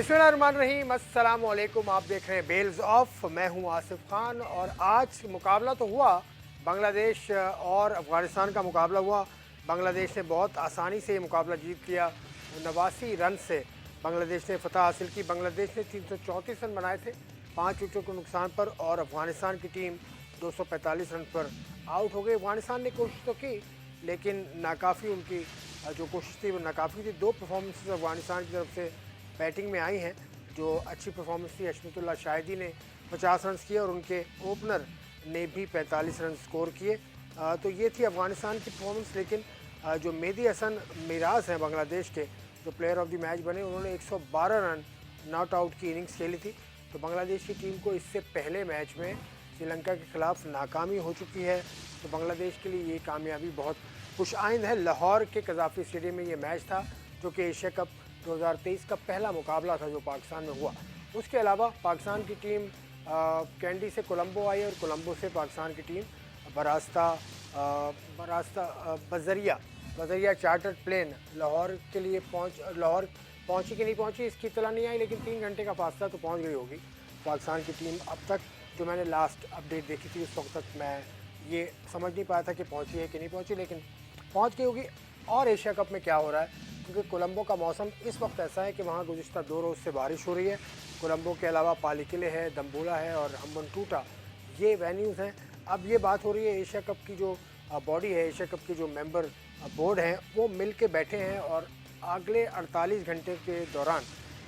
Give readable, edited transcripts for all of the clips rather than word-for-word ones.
बिस्मिल्लाहिर्रहमानिर्रहीम, अस्सलाम वालेकुम। आप देख रहे हैं बेल्स ऑफ। मैं हूं आसिफ खान और आज मुकाबला तो हुआ, बांग्लादेश और अफ़गानिस्तान का मुकाबला हुआ। बांग्लादेश ने बहुत आसानी से ये मुकाबला जीत लिया। 89 रन से बांग्लादेश ने फतह हासिल की। बांग्लादेश ने 334 रन बनाए थे 5 विकेटों के नुकसान पर और अफ़गानिस्तान की टीम 245 रन पर आउट हो गई। अफ़गानिस्तान ने कोशिश तो की लेकिन नाकाफ़ी उनकी जो कोशिश थी वो नाकाफ़ी थी। दो परफॉर्मेंसेस अफ़गानिस्तान की तरफ से बैटिंग में आई हैं जो अच्छी परफॉर्मेंस थी। हशमतुल्लाह शाहिदी ने 50 रन किए और उनके ओपनर ने भी 45 रन स्कोर किए। तो ये थी अफ़गानिस्तान की परफॉर्मेंस। लेकिन जो मेहदी हसन मिराज हैं बांग्लादेश के, जो प्लेयर ऑफ द मैच बने, उन्होंने 112 रन नॉट आउट की इनिंग्स खेली थी। तो बांग्लादेश की टीम को इससे पहले मैच में श्रीलंका के खिलाफ नाकामी हो चुकी है। तो बांग्लादेश के लिए ये कामयाबी बहुत खुशाइंद है। लाहौर के कज़ाफ़ी स्टेडियम में ये मैच था जो कि एशिया कप 2023 का पहला मुकाबला था जो पाकिस्तान में हुआ। उसके अलावा पाकिस्तान की टीम कैंडी से कोलंबो आई और कोलंबो से पाकिस्तान की टीम बरास्ता बजरिया चार्टर्ड प्लेन लाहौर के लिए लाहौर पहुंची कि नहीं पहुंची इसकी इत्तला नहीं आई, लेकिन 3 घंटे का फासला तो पहुंच गई होगी पाकिस्तान की टीम। अब तक जो मैंने लास्ट अपडेट देखी थी उस वक्त तक मैं ये समझ नहीं पाया था कि पहुंची है कि नहीं पहुंची, लेकिन पहुंच गई होगी। और एशिया कप में क्या हो रहा है, क्योंकि कोलंबो का मौसम इस वक्त ऐसा है कि वहाँ गुज़िश्ता 2 रोज़ से बारिश हो रही है। कोलंबो के अलावा पाली किले है, दम्बोला है और हम्बनटूटा, ये वेन्यूज़ हैं। अब ये बात हो रही है एशिया कप की जो बॉडी है, एशिया कप की जो मेंबर बोर्ड हैं, वो मिल के बैठे हैं और अगले 48 घंटे के दौरान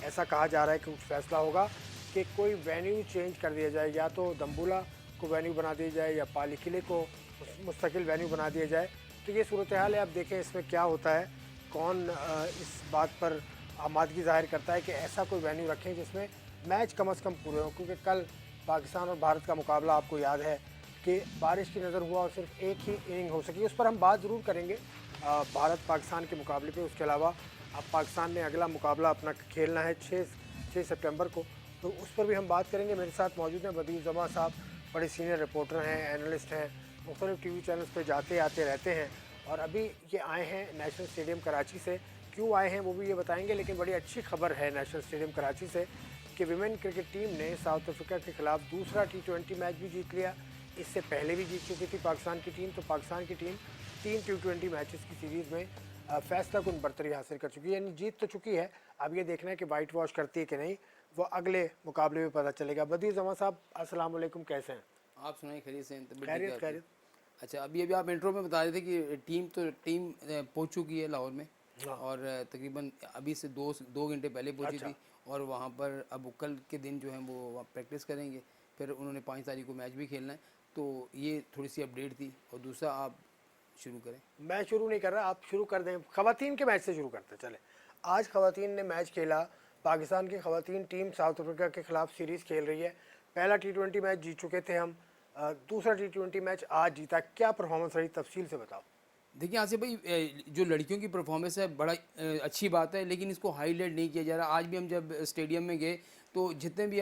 ऐसा कहा जा रहा है कि कुछ फैसला होगा कि कोई वेन्यू चेंज कर दिया जाए, या तो दम्बोला को वेन्यू बना दिया जाए या पाली किले को मुस्तकिल वेन्यू बना दिया जाए। तो ये सूरत हाल है। अब देखें इसमें क्या होता है, कौन इस बात पर आमादगी जाहिर करता है कि ऐसा कोई वेन्यू रखें जिसमें मैच कम से कम पूरे हों। क्योंकि कल पाकिस्तान और भारत का मुकाबला आपको याद है कि बारिश की नज़र हुआ और सिर्फ एक ही इनिंग हो सकी। उस पर हम बात ज़रूर करेंगे भारत पाकिस्तान के मुकाबले पे। उसके अलावा अब पाकिस्तान ने अगला मुकाबला अपना खेलना है 6 सितंबर को, तो उस पर भी हम बात करेंगे। मेरे साथ मौजूद हैं बदील जमा साहब, बड़े सीनियर रिपोर्टर हैं, एनालिस्ट हैं, मुख्तलिफ टीवी चैनल्स पे जाते आते रहते हैं और अभी ये आए हैं नेशनल स्टेडियम कराची से। क्यों आए हैं वो भी ये बताएंगे, लेकिन बड़ी अच्छी खबर है नेशनल स्टेडियम कराची से कि विमेन क्रिकेट टीम ने साउथ अफ्रीका के खिलाफ दूसरा T20 मैच भी जीत लिया। इससे पहले भी जीत चुकी थी पाकिस्तान की टीम। तो पाकिस्तान की टीम 3 T20 मैचेस की सीरीज़ में फैसला कुन बरतरी हासिल कर चुकी है, यानी जीत तो चुकी है। अब ये देखना है कि वाइट वॉश करती है कि नहीं, वो अगले मुकाबले में पता चलेगा। बदील जमा साहब, अस्सलाम वालेकुम, कैसे हैं? आप सुनाइए, खैरियत से? खैरियत खैरियत। अच्छा, अभी आप इंट्रो में बता रहे थे कि टीम पहुंच चुकी है लाहौर में हाँ। और तकरीबन अभी से 2 घंटे पहले पहुंची अच्छा। थी और वहां पर अब कल के दिन जो है वो वहाँ प्रैक्टिस करेंगे। फिर उन्होंने 5 तारीख को मैच भी खेलना है। तो ये थोड़ी सी अपडेट थी। और दूसरा, आप शुरू करें। मैं शुरू नहीं कर रहा, आप शुरू कर दें। ख़वातीन के मैच से शुरू करते हैं। चले, आज ख़वातीन ने मैच खेला। पाकिस्तान की ख़वातीन टीम साउथ अफ्रीका के ख़िलाफ़ सीरीज़ खेल रही है। पहला T20 मैच जीत चुके थे हम, दूसरा T20 मैच आज जीता। क्या परफॉर्मेंस रही, तफसील से बताओ। देखिए आसिफ भाई, जो लड़कियों की परफॉर्मेंस है बड़ा अच्छी बात है, लेकिन इसको हाईलाइट नहीं किया जा रहा। आज भी हम जब स्टेडियम में गए तो जितने भी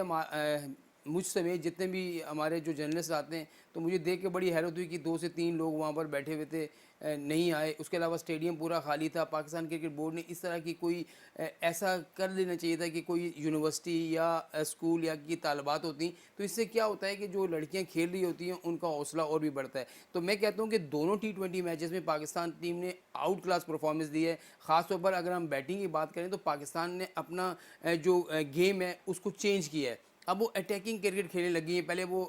मुझ समेत जितने भी हमारे जो जर्नलिस्ट आते हैं, तो मुझे देख के बड़ी हैरत हुई कि 2 से 3 लोग वहाँ पर बैठे हुए थे, नहीं आए। उसके अलावा स्टेडियम पूरा खाली था। पाकिस्तान क्रिकेट बोर्ड ने इस तरह की कोई ऐसा कर लेना चाहिए था कि कोई यूनिवर्सिटी या स्कूल या की तालबात होती, तो इससे क्या होता है कि जो लड़कियां खेल रही होती हैं उनका हौसला और भी बढ़ता है। तो मैं कहता हूं कि दोनों T20 मैचेस में पाकिस्तान टीम ने आउट क्लास परफॉर्मेंस दी है। ख़ासतौर पर अगर हम बैटिंग की बात करें तो पाकिस्तान ने अपना जो गेम है उसको चेंज किया है। अब वो अटैकिंग क्रिकेट खेलने लगी है। पहले वो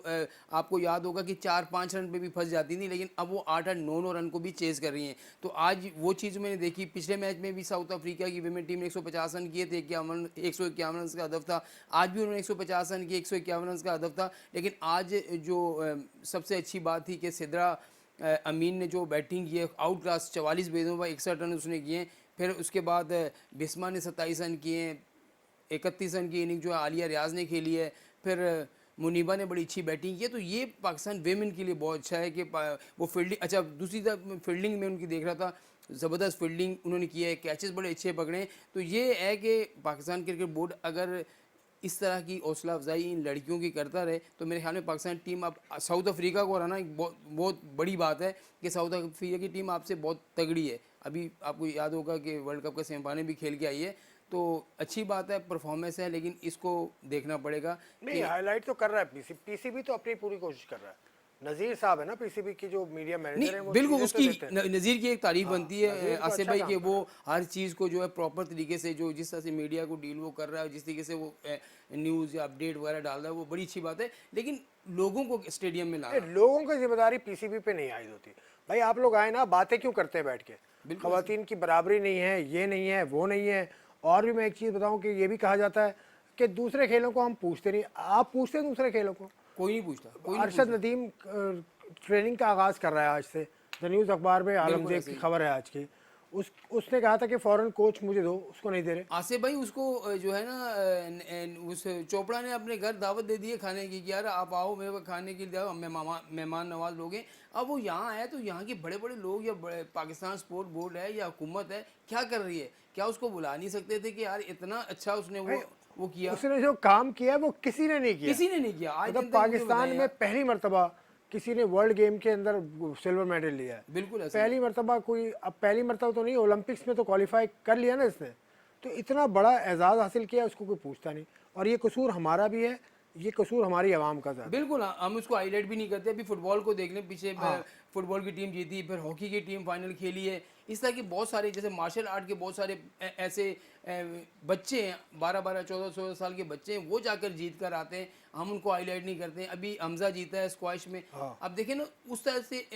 आपको याद होगा कि 4-5 रन पे भी फंस जाती थी, लेकिन अब वो 8-8 9-9 रन को भी चेज़ कर रही हैं। तो आज वो चीज़ मैंने देखी। पिछले मैच में भी साउथ अफ्रीका की विमेन टीम ने 150 रन किए थे, 151 रन का हदफ था। आज भी उन्होंने 150 रन किए, 151 रन का हदफ था। लेकिन आज जो सबसे अच्छी बात थी कि सिद्रा अमीन ने जो बैटिंग की है, आउट क्लास 44 गेंदों पर 61 रन उसने किए हैं। फिर उसके बाद बिस्मा ने 27 रन किए हैं। 31 रन की इनिंग जो है आलिया रियाज ने खेली है। फिर मुनीबा ने बड़ी अच्छी बैटिंग की है। तो ये पाकिस्तान वेमेन के लिए बहुत अच्छा है कि वो फील्डिंग, अच्छा दूसरी तरफ फील्डिंग में उनकी देख रहा था, ज़बरदस्त फील्डिंग उन्होंने की है, कैचेस बड़े अच्छे पकड़े हैं। तो ये है कि पाकिस्तान क्रिकेट बोर्ड अगर इस तरह की हौसला अफजाई इन लड़कियों की करता रहे तो मेरे ख्याल में पाकिस्तान टीम अब साउथ अफ्रीका को हराना एक बहुत बहुत बड़ी बात है कि साउथ अफ्रीका की टीम आपसे बहुत तगड़ी है। अभी आपको याद होगा कि वर्ल्ड कप का सेमीफाइनल भी खेल के आई है। तो अच्छी बात है, परफॉर्मेंस है, लेकिन इसको देखना पड़ेगा। नहीं, हाईलाइट तो कर रहा है पीसीबी तो अपनी पूरी कोशिश कर रहा है। नज़ीर साहब है ना पीसीबी की जो मीडिया नहीं मैनेजर है, वो बिल्कुल, चीज़ें तो उसकी देते हैं। नज़ीर की एक तारीफ हाँ, बनती है नज़ीर तो आसिफ अच्छा भाई काम कि कर वो रहा है। हर चीज़ को जो है प्रॉपर तरीके से, जो जिस तरह से मीडिया को डील वो कर रहा है, जिस तरीके से वो न्यूज़ या अपडेट वगैरह डाल रहा है, वो बड़ी अच्छी बात है। लेकिन लोगों को स्टेडियम में नहीं, लाना, लोगों की जिम्मेदारी पीसीबी पे नहीं आयद होती। भाई आप लोग आए ना, बातें क्यों करते हैं बैठ के? बिल्कुल ऐसे। खवातीन की बराबरी नहीं है, ये नहीं है, वो नहीं है। और भी मैं एक चीज़ बताऊं कि ये भी कहा जाता है कि दूसरे खेलों को हम पूछते नहीं, आप पूछते हैं दूसरे खेलों को। कोई नहीं पूछता, कोई नहीं अरशद पूछता। नदीम ट्रेनिंग का आगाज़ कर रहा है आज से। द न्यूज़ अखबार में बिल्कुल आलमगीर ऐसे की ही। खबर है आज की। उसने कहा था कि फ़ौरन कोच मुझे दो, उसको नहीं दे रहे। आसिफ भाई उसको जो है ना उस चोपड़ा ने अपने घर दावत दे दी है खाने की कि यार आप आओ मेरे को खाने के लिए, मेहमान नवाज लोग हैं। अब वो यहाँ आए तो यहाँ के बड़े बड़े लोग या पाकिस्तान स्पोर्ट बोर्ड है या हुकूमत है, क्या कर रही है? क्या उसको बुला नहीं सकते थे कि यार इतना अच्छा उसने भाई, वो किया? उसने जो काम किया वो किसी ने नहीं किया। किसी ने नहीं किया आज मतलब दिन तक, मुझे पाकिस्तान बताएं में यार। पहली मर्तबा किसी ने वर्ल्ड गेम के अंदर सिल्वर मेडल लिया है। बिल्कुल ऐसे ही। पहली मर्तबा कोई, अब पहली मर्तबा तो नहीं, ओलंपिक्स में तो क्वालिफाई कर लिया ना इसने। तो इतना बड़ा एजाज़ हासिल किया, उसको कोई पूछता नहीं। और ये कसूर हमारा भी है, ये कसूर हमारी आवाम का ज़्यादा है। बिल्कुल, हम उसको हाईलाइट भी नहीं करते। अभी फुटबॉल को देख लें, पीछे हाँ, फुटबॉल की टीम जीती, फिर हॉकी की टीम फाइनल खेली है। इस तरह के बहुत सारे, जैसे मार्शल आर्ट के बहुत सारे ऐसे बच्चे हैं, 12-12 14-14 साल के बच्चे हैं, वो जाकर जीत कर आते हैं, हम उनको हाईलाइट नहीं करते हैं। अभी हमजा जीता है स्क्वैश में। हाँ। अब देखें ना, उस तरह से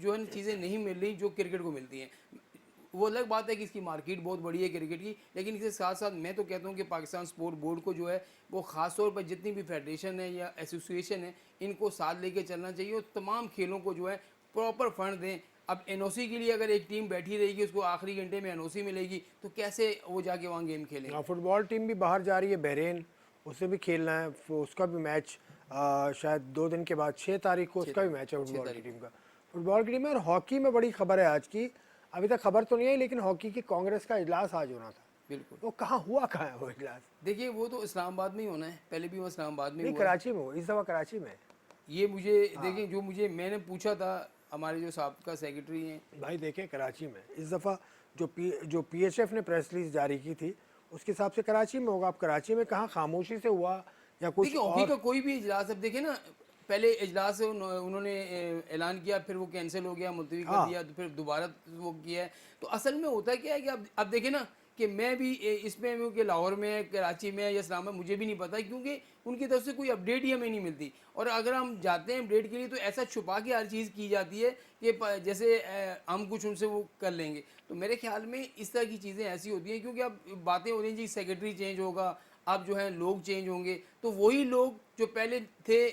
जो है ना चीज़ें नहीं मिल रही जो क्रिकेट को मिलती हैं। वो अलग बात है कि इसकी मार्केट बहुत बड़ी है क्रिकेट की, लेकिन इसके साथ साथ मैं तो कहता हूँ कि पाकिस्तान स्पोर्ट बोर्ड को जो है वो ख़ास तौर पर जितनी भी फेडरेशन है या एसोसिएशन है, इनको साथ लेके चलना चाहिए और तमाम खेलों को जो है प्रॉपर फंड दें। अब एनओसी के लिए अगर एक टीम बैठी रहेगी, उसको आखिरी घंटे में एनओसी मिलेगी, तो कैसे वो जाके वहाँ गेम खेलेंगे? हाँ, फुटबॉल टीम भी बाहर जा रही है, बहरीन, उससे भी खेलना है। उसका भी मैच शायद 2 दिन के बाद 6 तारीख को उसका भी मैच है फुटबॉल की टीम का। फुटबॉल की टीम है। और हॉकी में बड़ी खबर है आज की, अभी तक खबर तो नहीं आई, लेकिन हॉकी की कांग्रेस का इजलास आज होना था। बिल्कुल। वो कहाँ हुआ, कहाँ है वो इजलास? देखिए, वो तो इस्लामाबाद में ही होना है, पहले भी वो इस्लामाबाद में ही नहीं, हुआ है। कराची में हो, इस दफ़ा कराची में है। ये मुझे देखिए, जो मुझे मैंने पूछा था, हमारे जो साबका सेक्रेटरी हैं। भाई देखें, कराची में इस दफ़ा जो पीएचएफ ने प्रेस रिलीज जारी की थी, उसके हिसाब से कराची में होगा। अब कराची में कहाँ खामोशी से हुआ या कुछ देखिए, हॉकी और? का कोई भी इजलास, अब देखिए ना, पहले इजलास उन्होंने ऐलान किया, फिर वो कैंसिल हो गया, मुलतवी कर हाँ, दिया, तो फिर दोबारा वो किया है। तो असल में होता क्या है कि अब देखिए ना कि मैं भी इसमें हूँ कि लाहौर में है, कराची में है या इस्लामाबाद, मुझे भी नहीं पता, क्योंकि उनकी तरफ से कोई अपडेट ही हमें नहीं मिलती। और अगर हम जाते हैं अपडेट के लिए तो ऐसा छुपा के हर चीज़ की जाती है कि जैसे हम कुछ उनसे वो कर लेंगे। तो मेरे ख्याल में इस तरह की चीज़ें ऐसी होती हैं, क्योंकि अब बातें हो रही हैं जी सेक्रेटरी चेंज होगा, अब जो है लोग चेंज होंगे, तो वही लोग जो पहले थे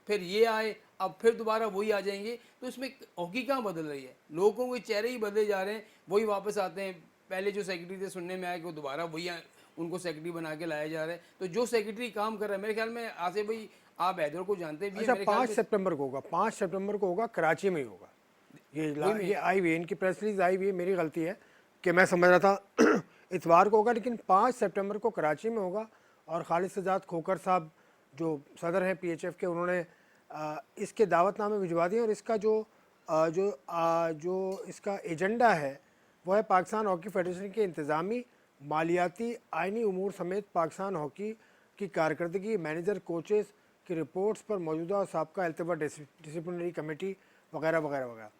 फिर ये आए, अब फिर दोबारा वही आ जाएंगे। तो इसमें हॉकी कहाँ बदल रही है? लोगों के चेहरे ही बदले जा रहे हैं, वही वापस आते हैं। पहले जो सेक्रेटरी थे, सुनने में आया कि वो दोबारा वही उनको सेक्रेटरी बना के लाया जा रहा है। तो जो सेक्रेटरी काम कर रहा है, मेरे ख्याल में आसिफ भाई, आप हैदर को जानते भी हैं, अच्छा, मेरे ख्याल 5 में सितंबर को होगा, 5 सितंबर को होगा, कराची में ही होगा। ये आई हुई है, इनकी प्रेस रिलीज आई हुई है। मेरी गलती है कि मैं समझ रहा था इतवार को होगा, लेकिन 5 सितंबर को कराची में होगा। और खालिद सजाद खोखर साहब जो सदर हैं पीएचएफ के, उन्होंने इसके दावतनामे भिजवा दिए। और इसका जो इसका एजेंडा है वो है पाकिस्तान हॉकी फेडरेशन के इंतज़ामी, मालियाती, आइनी उमूर समेत पाकिस्तान हॉकी की कारकर्दगी, मैनेजर कोचेस की रिपोर्ट्स पर मौजूदा और साबका अल्तवा डिसिप्लिनरी कमेटी वगैरह वगैरह वगैरह।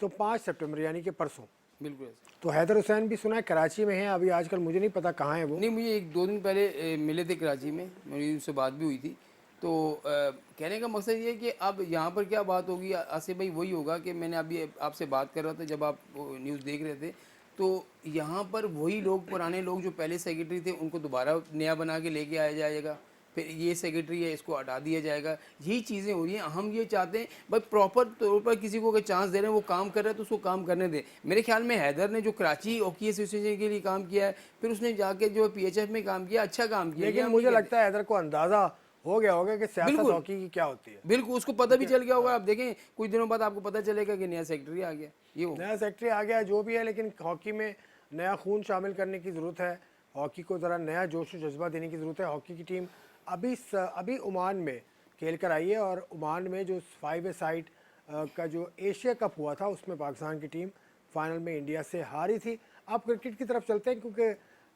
तो 5 सितंबर यानी कि परसों। बिल्कुल ऐसा। तो हैदर हुसैन भी सुना है कराची में है अभी आजकल, मुझे नहीं पता कहाँ है वो। नहीं, मुझे 1-2 दिन पहले मिले थे कराची में, मेरी उनसे बात भी हुई थी। तो कहने का मकसद ये है कि अब यहाँ पर क्या बात होगी आसिफ भाई, वही होगा कि मैंने अभी आपसे बात कर रहा था जब आप न्यूज़ देख रहे थे। तो यहाँ पर वही लोग, पुराने लोग जो पहले सेक्रेटरी थे, उनको दोबारा नया बना के लेके आया जाएगा। फिर ये सेक्रेटरी है, इसको हटा दिया जाएगा। यही चीज़ें हो रही हैं। हम ये चाहते हैं भाई प्रॉपर तौर पर किसी को अगर चांस दे रहे हैं, वो काम कर रहा है तो उसको काम करने दें। मेरे ख्याल में हैदर ने जो कराची हॉकी एसोसिएशन के लिए काम किया है, फिर उसने जाके जो पीएचएफ में काम किया, अच्छा काम किया। लेकिन मुझे लगता है हैदर को अंदाज़ा हो गया होगा कि सियासत बिल्कुल, हॉकी की क्या होती है। बिल्कुल उसको पता भी चल गया होगा। आप देखें कुछ दिनों बाद आपको पता चलेगा कि नया सेक्रेटरी आ गया, ये हो। नया सेक्रेटरी आ गया जो भी है, लेकिन हॉकी में नया खून शामिल करने की ज़रूरत है। हॉकी को ज़रा नया जोश और जज्बा देने की ज़रूरत है। हॉकी की टीम अभी ओमान में खेल कर आई है, और ओमान में जो 5 ए साइड का जो एशिया कप हुआ था, उसमें पाकिस्तान की टीम फाइनल में इंडिया से हारी थी। अब क्रिकेट की तरफ चलते हैं, क्योंकि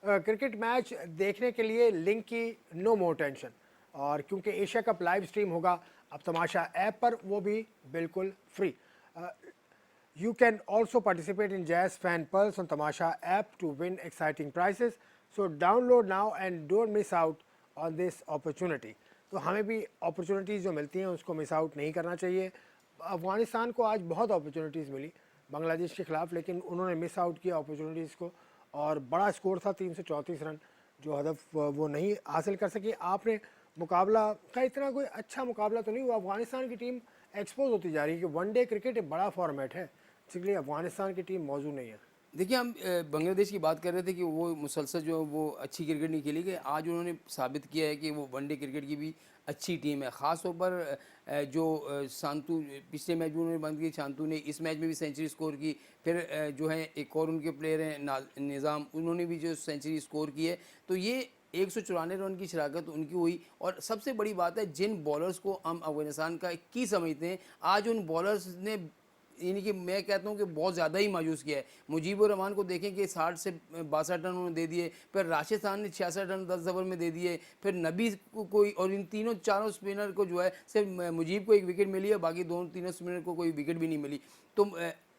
क्रिकेट मैच देखने के लिए लिंक की नो मोर टेंशन, और क्योंकि एशिया कप लाइव स्ट्रीम होगा अब तमाशा ऐप पर, वो भी बिल्कुल free. You can also participate in Jazz Fan Pulse on Tamasha app to win exciting prizes. So download now and don't miss out on this opportunity. तो हमें भी opportunities जो मिलती हैं उसको मिस आउट नहीं करना चाहिए। अफ़गानिस्तान को आज बहुत अपॉर्चुनिटीज़ मिली बांग्लादेश के ख़िलाफ़, लेकिन उन्होंने मिस आउट किया अपॉर्चुनिटीज़ को, और बड़ा स्कोर था 334 रन, जो हदफ वो नहीं हासिल कर सकी। आपने मुकाबला का इतना कोई अच्छा मुकाबला तो नहीं हुआ। अफ़गानिस्तान की टीम एक्सपोज होती जा रही है कि वनडे क्रिकेट एक बड़ा फॉर्मेट है, इसलिए अफ़गानिस्तान की टीम मौजूद नहीं है। देखिए, हम बांग्लादेश की बात कर रहे थे कि वो मुसलसल जो वो अच्छी क्रिकेट नहीं खेली गई। आज उन्होंने साबित किया है कि वो वनडे क्रिकेट की भी अच्छी टीम है। ख़ास तौर पर जो शांतु पिछले मैच में उन्होंने बंद की, शांतु ने इस मैच में भी सेंचुरी स्कोर की। फिर जो है एक और उनके प्लेयर हैं निज़ाम, उन्होंने भी जो सेंचुरी स्कोर की है। तो ये 194 रन की शराकत उनकी हुई। और सबसे बड़ी बात है, जिन बॉलर्स को हम अफगानिस्तान का की समझते हैं, आज उन बॉलर्स ने, यानी कि मैं कहता हूँ कि बहुत ज़्यादा ही मायूस किया है। मुजीबुर रहमान को देखें कि 60 से 62 रन उन्होंने दे दिए, फिर राशिद खान ने 66 रन 10 ओवर में दे दिए, फिर नबी को कोई, और इन तीनों चारों स्पिनर को जो है, सिर्फ मुजीब को एक विकेट मिली है, बाकी दोनों तीनों स्पिनर को कोई विकेट भी नहीं मिली। तो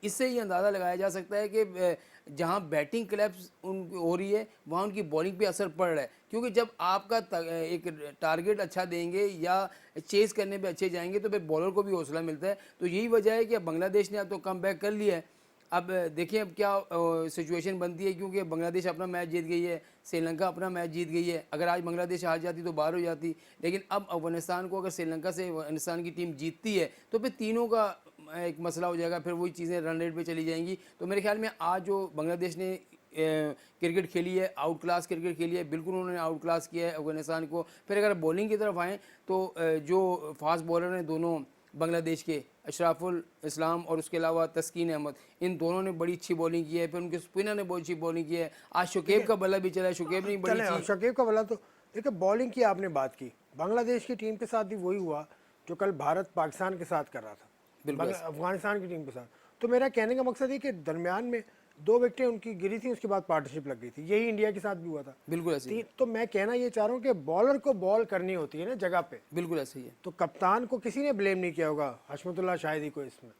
इससे ये अंदाज़ा लगाया जा सकता है कि जहाँ बैटिंग क्लैप्स उनकी हो रही है, वहाँ उनकी बॉलिंग पे असर पड़ रहा है। क्योंकि जब आपका एक टारगेट अच्छा देंगे या चेस करने पे अच्छे जाएंगे, तो फिर बॉलर को भी हौसला मिलता है। तो यही वजह है कि बांग्लादेश ने अब तो कम बैक कर लिया है। अब देखिए अब क्या सिचुएशन बनती है, क्योंकि बांग्लादेश अपना मैच जीत गई है, श्रीलंका अपना मैच जीत गई है। अगर आज बांग्लादेश हार जाती तो बाहर हो जाती, लेकिन अब अफगानिस्तान को, अगर श्रीलंका से अफगानिस्तान की टीम जीतती है तो फिर तीनों का एक मसला हो जाएगा, फिर वही चीज़ें रन रेट पे चली जाएंगी। तो मेरे ख्याल में आज जो बांग्लादेश ने क्रिकेट खेली है, आउट क्लास क्रिकेट खेली है, बिल्कुल उन्होंने आउट क्लास किया है अफगानिस्तान को। फिर अगर बॉलिंग की तरफ आएँ तो जो फास्ट बॉलर हैं दोनों बांग्लादेश के, अशराफुल इस्लाम और उसके अलावा तस्कीन अहमद, इन दोनों ने बड़ी अच्छी बॉलिंग की है। फिर उनके स्पिनर ने बहुत अच्छी बॉलिंग की है। आज शुकेब का बल्ला भी चला है, शुकेब ने बड़ी अच्छी। शकीब का बल्ला तो देखिए, बॉलिंग की आपने बात की, बांग्लादेश की टीम के साथ भी वही हुआ जो कल भारत पाकिस्तान के साथ कर रहा था अफगानिस्तान की टीम के साथ। तो मेरा कहने का मकसद है कि दरमियान में 2 विकेटें उनकी गिरी थी, उसके बाद पार्टनरशिप लग गई थी। यही इंडिया के साथ भी हुआ था। बिल्कुल ऐसे ही, तो मैं कहना ये चाह रहा हूँ कि बॉलर को बॉल करनी होती है ना जगह पे। बिल्कुल ऐसे ही है। तो कप्तान को किसी ने ब्लेम नहीं किया होगा, हशमतुल्लाह शाहिदी को इसमें।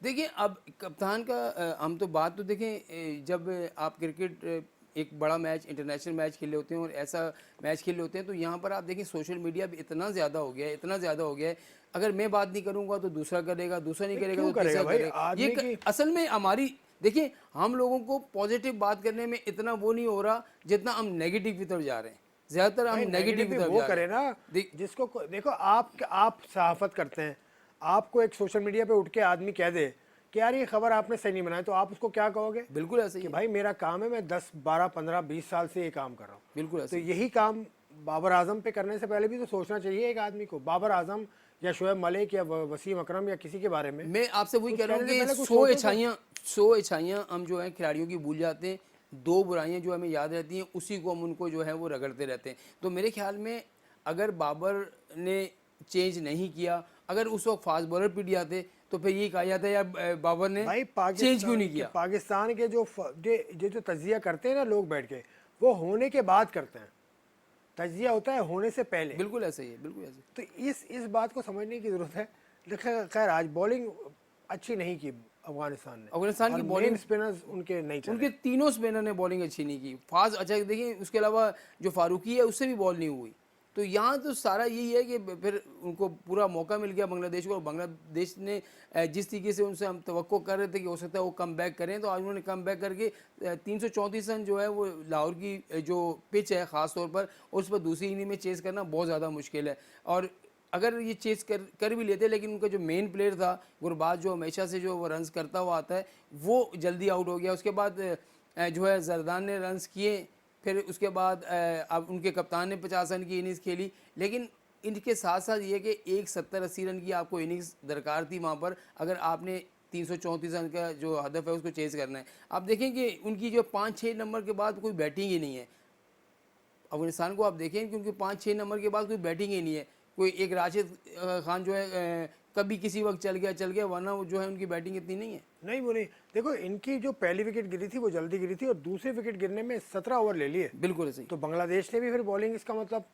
देखिए, अब कप्तान का हम तो बात तो देखें, जब आप क्रिकेट एक बड़ा मैच, इंटरनेशनल मैच खेले होते हैं और ऐसा मैच खेले होते हैं, तो यहाँ पर आप देखें सोशल मीडिया भी इतना ज़्यादा हो गया है, इतना ज़्यादा हो गया है। अगर मैं बात नहीं करूँगा तो दूसरा करेगा, दूसरा नहीं करेगा तो तीसरा करेगा। ये असल में हमारी, देखिए हम लोगों को पॉजिटिव बात करने में इतना वो नहीं हो रहा जितना हम नेगेटिव की तरफ जा रहे हैं। ज़्यादातर हम नेगेटिव की तरफ वो करें ना, जिसको देखो आप सहाफत करते हैं, आपको एक सोशल मीडिया पे उठ के आदमी कह दे कि यार ये खबर आपने सही नहीं बनाई, तो आप उसको क्या कहोगे? बिल्कुल ऐसे ही कि भाई मेरा काम है, मैं 10 12 15 20 साल से ये काम कर रहा हूँ। बिल्कुल तो यही काम बाबर आजम पे करने से पहले भी तो सोचना चाहिए एक आदमी को। बाबर आजम या शोएब मलिक या वसीम अकरम या किसी के बारे में मैं आपसे वही कह रहा हूँ कि 100 अच्छाइयाँ हम जो है खिलाड़ियों की भूल जाते हैं, 2 बुराइयाँ जो हमें याद रहती हैं, उसी को हम उनको जो है वो रगड़ते रहते हैं। तो मेरे ख्याल में अगर बाबर ने चेंज नहीं किया, अगर उस वक्त फास्ट बॉलर पीट जाते तो फिर ये कहा जाता है यार बाबर ने चेंज क्यों नहीं किया। पाकिस्तान के जो तजिया करते हैं ना लोग बैठ के, वो होने के बाद करते हैं, तजिया होता है होने से पहले। बिल्कुल ऐसे ही है, बिल्कुल ऐसे। तो इस बात को समझने की जरूरत है। देखिए खैर आज बॉलिंग अच्छी नहीं की अफगानिस्तान ने, अफगानिस्तान की बॉलिंग स्पिनर्स उनके नहीं चले, उनके तीनों स्पिनर ने बॉलिंग अच्छी नहीं की। फास्ट अच्छा देखिए, उसके अलावा जो फारूकी है उससे भी बॉल नहीं हुई। तो यहाँ तो सारा यही है कि फिर उनको पूरा मौका मिल गया बांग्लादेश को, और बांग्लादेश ने जिस तरीके से उनसे हम तवक्को कर रहे थे कि हो सकता है वो कम बैक करें, तो आज उन्होंने कम बैक करके 334 रन जो है वो लाहौर की जो पिच है ख़ास तौर पर, उस पर दूसरी इनिंग में चेस करना बहुत ज़्यादा मुश्किल है। और अगर ये चेस कर भी लेते, लेकिन उनका जो मेन प्लेयर था गुरबाज, जो हमेशा से जो वो रन्स करता हुआ आता है, वो जल्दी आउट हो गया। उसके बाद जो है जरदान ने रन्स किए, फिर उसके बाद अब उनके कप्तान ने 50 रन की इनिंग्स खेली। लेकिन इनके साथ साथ ये कि एक 70-80 रन की आपको इनिंग्स दरकार थी वहाँ पर, अगर आपने 334 रन का जो हदफ है उसको चेज़ करना है। आप देखें कि उनकी जो 5-6 नंबर के बाद कोई बैटिंग ही नहीं है अफगानिस्तान को। आप देखें क्योंकि 5-6 नंबर के बाद कोई बैटिंग ही नहीं है। कोई एक राशिद खान जो है कभी किसी वक्त चल गया, वरना वो जो है उनकी बैटिंग इतनी नहीं है। नहीं वो नहीं, देखो इनकी जो पहली विकेट गिरी थी वो जल्दी गिरी थी और दूसरी विकेट गिरने में 17 ओवर ले लिए। बिल्कुल सही। तो बांग्लादेश ने भी फिर बॉलिंग इसका मतलब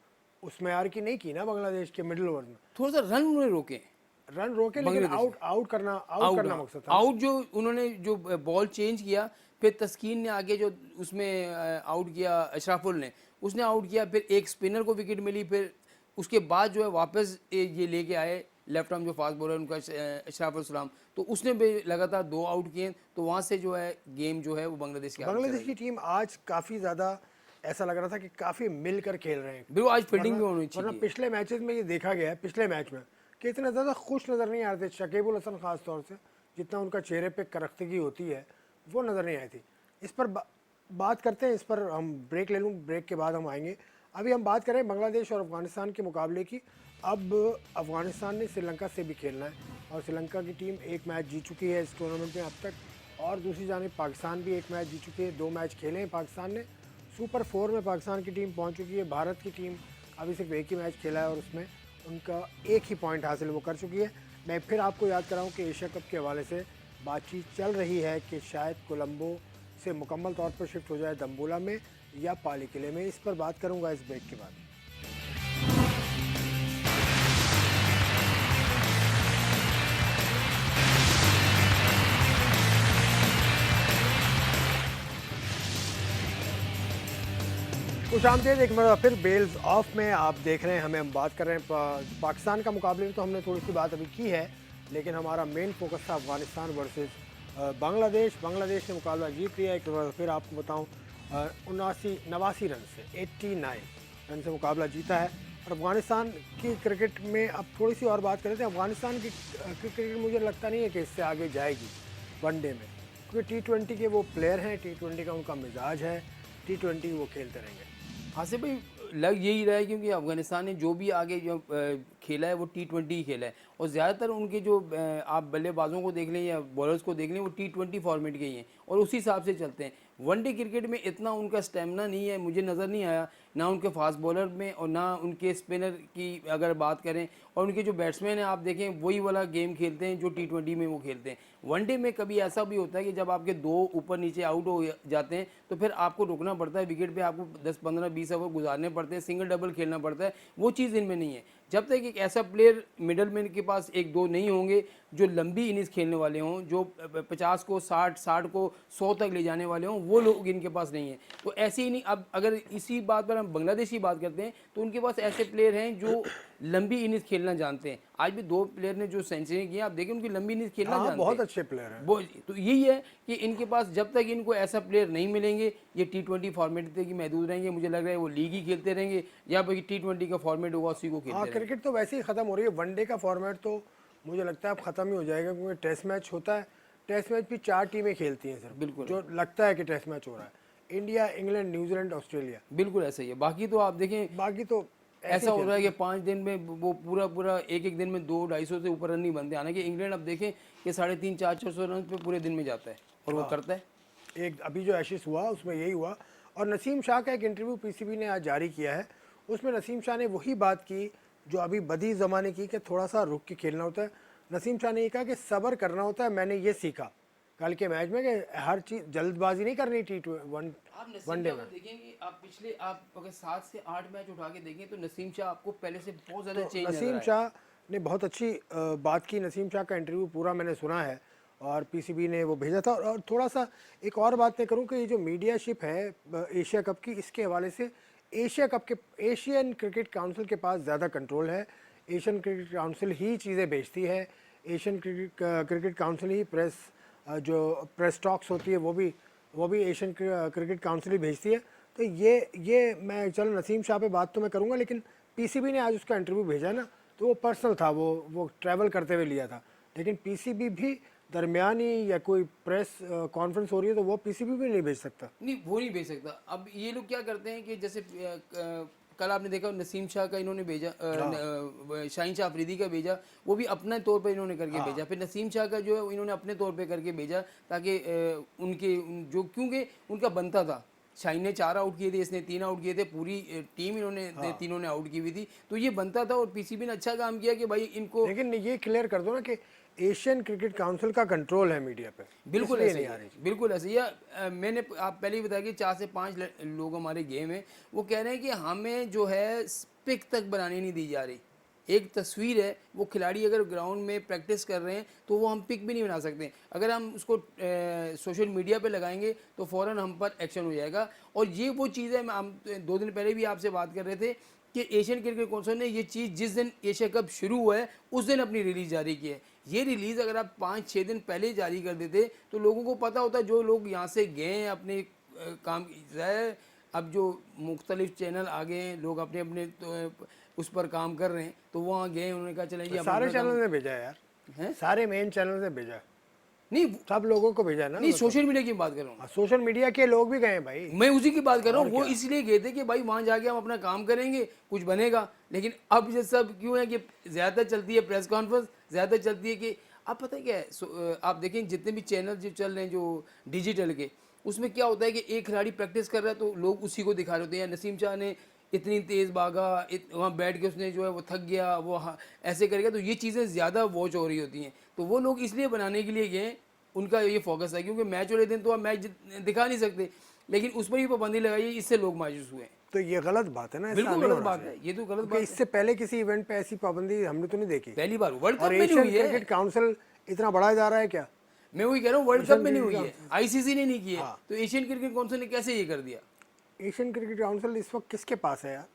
उस मैयार की नहीं की ना बांग्लादेश के मिडिल ओवर में। थोड़ा सा रन उन्होंने रोके, रन रोके लेकिन आउट करना मकसद था। आउट जो उन्होंने जो बॉल चेंज किया, फिर तस्कीन ने आगे जो उसमें आउट किया, अशराफुल ने उसने आउट किया, फिर एक स्पिनर को विकेट मिली, फिर उसके बाद जो है वापस ये लेके आए लेफ्ट आर्म जो फास्ट बॉलर उनका अशराफुल सलाम, तो उसने भी लगातार 2 आउट किए, तो वहाँ से जो है गेम जो है वो बांग्लादेश की टीम आज काफ़ी ज़्यादा ऐसा लग रहा था कि काफ़ी मिलकर खेल रहे हैं। बिल्कुल, आज फील्डिंग भी होनी वरना चाहिए। पिछले मैचेस में ये देखा गया है, पिछले मैच में कि इतना ज़्यादा खुश नज़र नहीं आ रहे थे शकीबुल हसन ख़ास तौर से, जितना उनका चेहरे पे करख्तगी होती है वो नज़र नहीं आई थी। इस पर बात करते हैं, इस पर हम ब्रेक ले लूँ, ब्रेक के बाद हम आएंगे। अभी हम बात करें बांग्लादेश और अफ़गानिस्तान के मुकाबले की। अब अफ़गानिस्तान ने श्रीलंका से भी खेलना है और श्रीलंका की टीम एक मैच जीत चुकी है इस टूर्नामेंट में अब तक, और दूसरी जानिब पाकिस्तान भी एक मैच जीत चुकी है। 2 मैच खेले हैं पाकिस्तान ने। सुपर 4 में पाकिस्तान की टीम पहुंच चुकी है। भारत की टीम अभी सिर्फ एक ही मैच खेला है और उसमें उनका एक ही पॉइंट हासिल वो कर चुकी है। मैं फिर आपको याद कराऊं कि एशिया कप के हवाले से बातचीत चल रही है कि शायद कोलंबो से मुकम्मल तौर पर शिफ्ट हो जाए दम्बुला में या पाली किले में। इस पर बात करूंगा इस ब्रेक के बाद। खुशामदीद एक बार फिर बेल्स ऑफ में आप देख रहे हैं हमें। हम बात कर रहे हैं पाकिस्तान का मुकाबले में, तो हमने थोड़ी सी बात अभी की है, लेकिन हमारा मेन फोकस था अफगानिस्तान वर्सेस बांग्लादेश। बांग्लादेश ने मुकाबला जीत लिया। एक बार फिर आपको बताऊं 89 रन से 89 रन से मुकाबला जीता है। और अफगानिस्तान की क्रिकेट में अब थोड़ी सी और बात कर रहे थे। अफगानिस्तान की क्रिकेट मुझे लगता नहीं है कि इससे आगे जाएगी वनडे में, क्योंकि T20 के वो प्लेयर हैं, T20 का उनका मिजाज है, T20 वो खेलते रहेंगे। हाँ से भाई लग यही रहा है, क्योंकि अफगानिस्तान ने जो भी आगे जो खेला है वो T20 ही खेला है, और ज़्यादातर उनके जो आप बल्लेबाजों को देख लें या बॉलर्स को देख लें वो T20 फॉर्मेट के ही हैं और उसी हिसाब से चलते हैं। वनडे क्रिकेट में इतना उनका स्टेमिना नहीं है, मुझे नज़र नहीं आया, ना उनके फास्ट बॉलर में और ना उनके स्पिनर की अगर बात करें, और उनके जो बैट्समैन हैं आप देखें वही वाला गेम खेलते हैं जो T20 में वो खेलते हैं। वनडे में कभी ऐसा भी होता है कि जब आपके 2 ऊपर नीचे आउट हो जाते हैं तो फिर आपको रुकना पड़ता है, विकेट पे आपको 10, 15, 20 ओवर गुजारने पड़ते हैं, सिंगल डबल खेलना पड़ता है। वो चीज़ इनमें नहीं है। जब तक एक ऐसा प्लेयर मिडल मैन के पास 1-2 नहीं होंगे जो लंबी इनिंग्स खेलने वाले हों, जो 50 को 60 को 100 तक ले जाने वाले हों, वो लोग इनके पास नहीं है। तो ऐसे ही नहीं, अब अगर इसी बात पर हम बांग्लादेश की बात करते हैं तो उनके पास ऐसे प्लेयर हैं जो लंबी इनिंग्स खेलना जानते हैं। आज भी 2 प्लेयर ने जो सेंचुरी की आप देखें, उनकी लंबी इनिंग्स खेलना जानते हैं, बहुत अच्छे प्लेयर हैं वो। तो यही है कि इनके पास जब तक इनको ऐसा प्लेयर नहीं मिलेंगे, ये T20 फॉर्मेट तक ही महदूद रहेंगे। मुझे लग रहा है वो लीग ही खेलते रहेंगे या फिर T20 का फॉर्मेट होगा उसी को खेलते रहेंगे। क्रिकेट तो वैसे ही ख़त्म हो रही है। वनडे का फॉर्मेट तो मुझे लगता है अब ख़त्म ही हो जाएगा, क्योंकि टेस्ट मैच होता है। टेस्ट मैच भी 4 टीमें खेलती हैं सिर्फ, बिल्कुल जो लगता है कि टेस्ट मैच हो रहा है। इंडिया, इंग्लैंड, न्यूजीलैंड, ऑस्ट्रेलिया, बिल्कुल ऐसा ही है। बाकी तो आप देखें, बाकी तो ऐसा हो रहा है कि 5 दिन में वो पूरा एक दिन में 200-250 से ऊपर रन नहीं बनते। हालांकि इंग्लैंड अब देखें कि 350, 400 रन पे पूरे दिन में जाता है और वो करता है। एक अभी जो एशेस हुआ उसमें यही हुआ। और नसीम शाह का एक इंटरव्यू पीसीबी ने आज जारी किया है, उसमें नसीम शाह ने वही बात की जो अभी बदी ज़माने की, कि थोड़ा सा रुक के खेलना होता है। नसीम शाह ने ये कहा कि सब्र करना होता है। मैंने ये सीखा कल के मैच में कि हर चीज़ जल्दबाजी नहीं करनी। वनडे में देखेंगे आप पिछले आप अगर 7 से 8 मैच उठा के देखें तो नसीम शाह आपको पहले से बहुत ज़्यादा चेंज नजर नसीम शाह ने बहुत अच्छी बात की। नसीम शाह का इंटरव्यू पूरा मैंने सुना है और पीसीबी ने वो भेजा था। और थोड़ा सा एक और बात मैं करूं कि ये जो मीडियाशिप है एशिया कप की, इसके हवाले से एशियन क्रिकेट काउंसिल के पास ज़्यादा कंट्रोल है। एशियन क्रिकेट काउंसिल ही चीज़ें भेजती है। एशियन क्रिकेट काउंसिल ही जो प्रेस टॉक्स होती है वो भी एशियन क्रिकेट काउंसिल ही भेजती है। तो ये मैं चलो नसीम शाह पे बात तो मैं करूँगा, लेकिन पीसीबी ने आज उसका इंटरव्यू भेजा ना, तो वो पर्सनल था, वो ट्रैवल करते हुए लिया था। लेकिन पीसीबी भी दरमियानी या कोई प्रेस कॉन्फ्रेंस हो रही है तो वो पीसीबी भी नहीं भेज सकता। नहीं, वो नहीं भेज सकता। अब ये लोग क्या करते हैं कि जैसे कल आपने देखा नसीम शाह का इन्होंने भेजा, शाहीन शाह अफरीदी का भेजा, वो भी अपने तौर पे इन्होंने करके भेजा। फिर नसीम शाह का जो है इन्होंने अपने तौर पे करके भेजा, ताकि उनके जो क्योंकि उनका बनता था शाहीन ने 4 आउट किए थे, इसने 3 आउट किए थे, पूरी टीम इन्होंने तीनों ने आउट की हुई थी। तो ये बनता था और पीसीबी ने अच्छा काम किया कि भाई इनको, लेकिन ये क्लियर कर दो ना कि एशियन क्रिकेट काउंसिल का कंट्रोल है मीडिया पे, बिल्कुल इसलिए ऐसे ही नहीं आ है, रही। बिल्कुल ऐसे ही है। मैंने आप पहले ही बताया कि 4 से 5 लोग हमारे गेम हैं, वो कह रहे हैं कि हमें जो है पिक तक बनानी नहीं दी जा रही। एक तस्वीर है, वो खिलाड़ी अगर ग्राउंड में प्रैक्टिस कर रहे हैं तो वो हम पिक भी नहीं बना सकते। अगर हम उसको सोशल मीडिया पे लगाएंगे तो फ़ौरन हम पर एक्शन हो जाएगा। और ये वो चीज़ है, हम 2 दिन पहले भी आपसे बात कर रहे थे कि एशियन क्रिकेट काउंसिल ने ये चीज़ जिस दिन एशिया कप शुरू हुआ है उस दिन अपनी रिलीज़ जारी की है। ये रिलीज़ अगर आप 5-6 दिन पहले जारी कर देते तो लोगों को पता होता, जो लोग यहाँ से गए हैं अपने काम ज़ाहिर, अब जो मुख्तलिफ चैनल आ गए हैं, लोग अपने अपने तो उस पर काम कर रहे हैं, तो वहाँ गए, उन्होंने कहा चलें जी सारे चैनल ने भेजा है यार, हैं, सारे मेन चैनल ने भेजा, नहीं सब लोगों को भेजा ना। नहीं, सोशल मीडिया की बात कर रहा हूँ, सोशल मीडिया के लोग भी गए भाई, मैं उसी की बात कर रहा हूँ। वो इसलिए गए थे कि भाई वहाँ जाके हम अपना काम करेंगे, कुछ बनेगा। लेकिन अब ये सब क्यों है कि ज़्यादा चलती है प्रेस कॉन्फ्रेंस, ज़्यादा चलती है कि अब पता है क्या है, आप देखें जितने भी चैनल जो चल रहे हैं जो डिजिटल के, उसमें क्या होता है कि एक खिलाड़ी प्रैक्टिस कर रहा है तो लोग उसी को दिखा रहे होते हैं। नसीम शाह ने इतनी तेज़ भागा, वहाँ बैठ के उसने जो है वो थक गया, वो ऐसे करेगा, तो ये चीज़ें ज़्यादा वॉच हो रही होती हैं। तो वो लोग इसलिए बनाने के लिए गए, उनका ये फोकस है, क्योंकि मैच वाले दिन तो आप मैच दिखा नहीं सकते, लेकिन उस पर ही पाबंदी लगाई, इससे लोग मायूस हुए। तो ये गलत बात है ना, ऐसा बिल्कुल नहीं गलत होना बात चाहिए। है, ये तो गलत क्योंकि बात है। इससे पहले किसी इवेंट पे ऐसी पाबंदी हमने तो नहीं देखी, पहली बार वर्ल्ड कप और में नहीं एशियन हुई है। क्रिकेट काउंसिल इतना बड़ा जा रहा है क्या? मैं वही कह रहा हूँ, वर्ल्ड कप में नहीं हुई है, आईसीसी ने नहीं की है, हाँ। तो एशियन क्रिकेट काउंसिल ने कैसे ये कर दिया? एशियन क्रिकेट काउंसिल इस वक्त किसके पास है यार?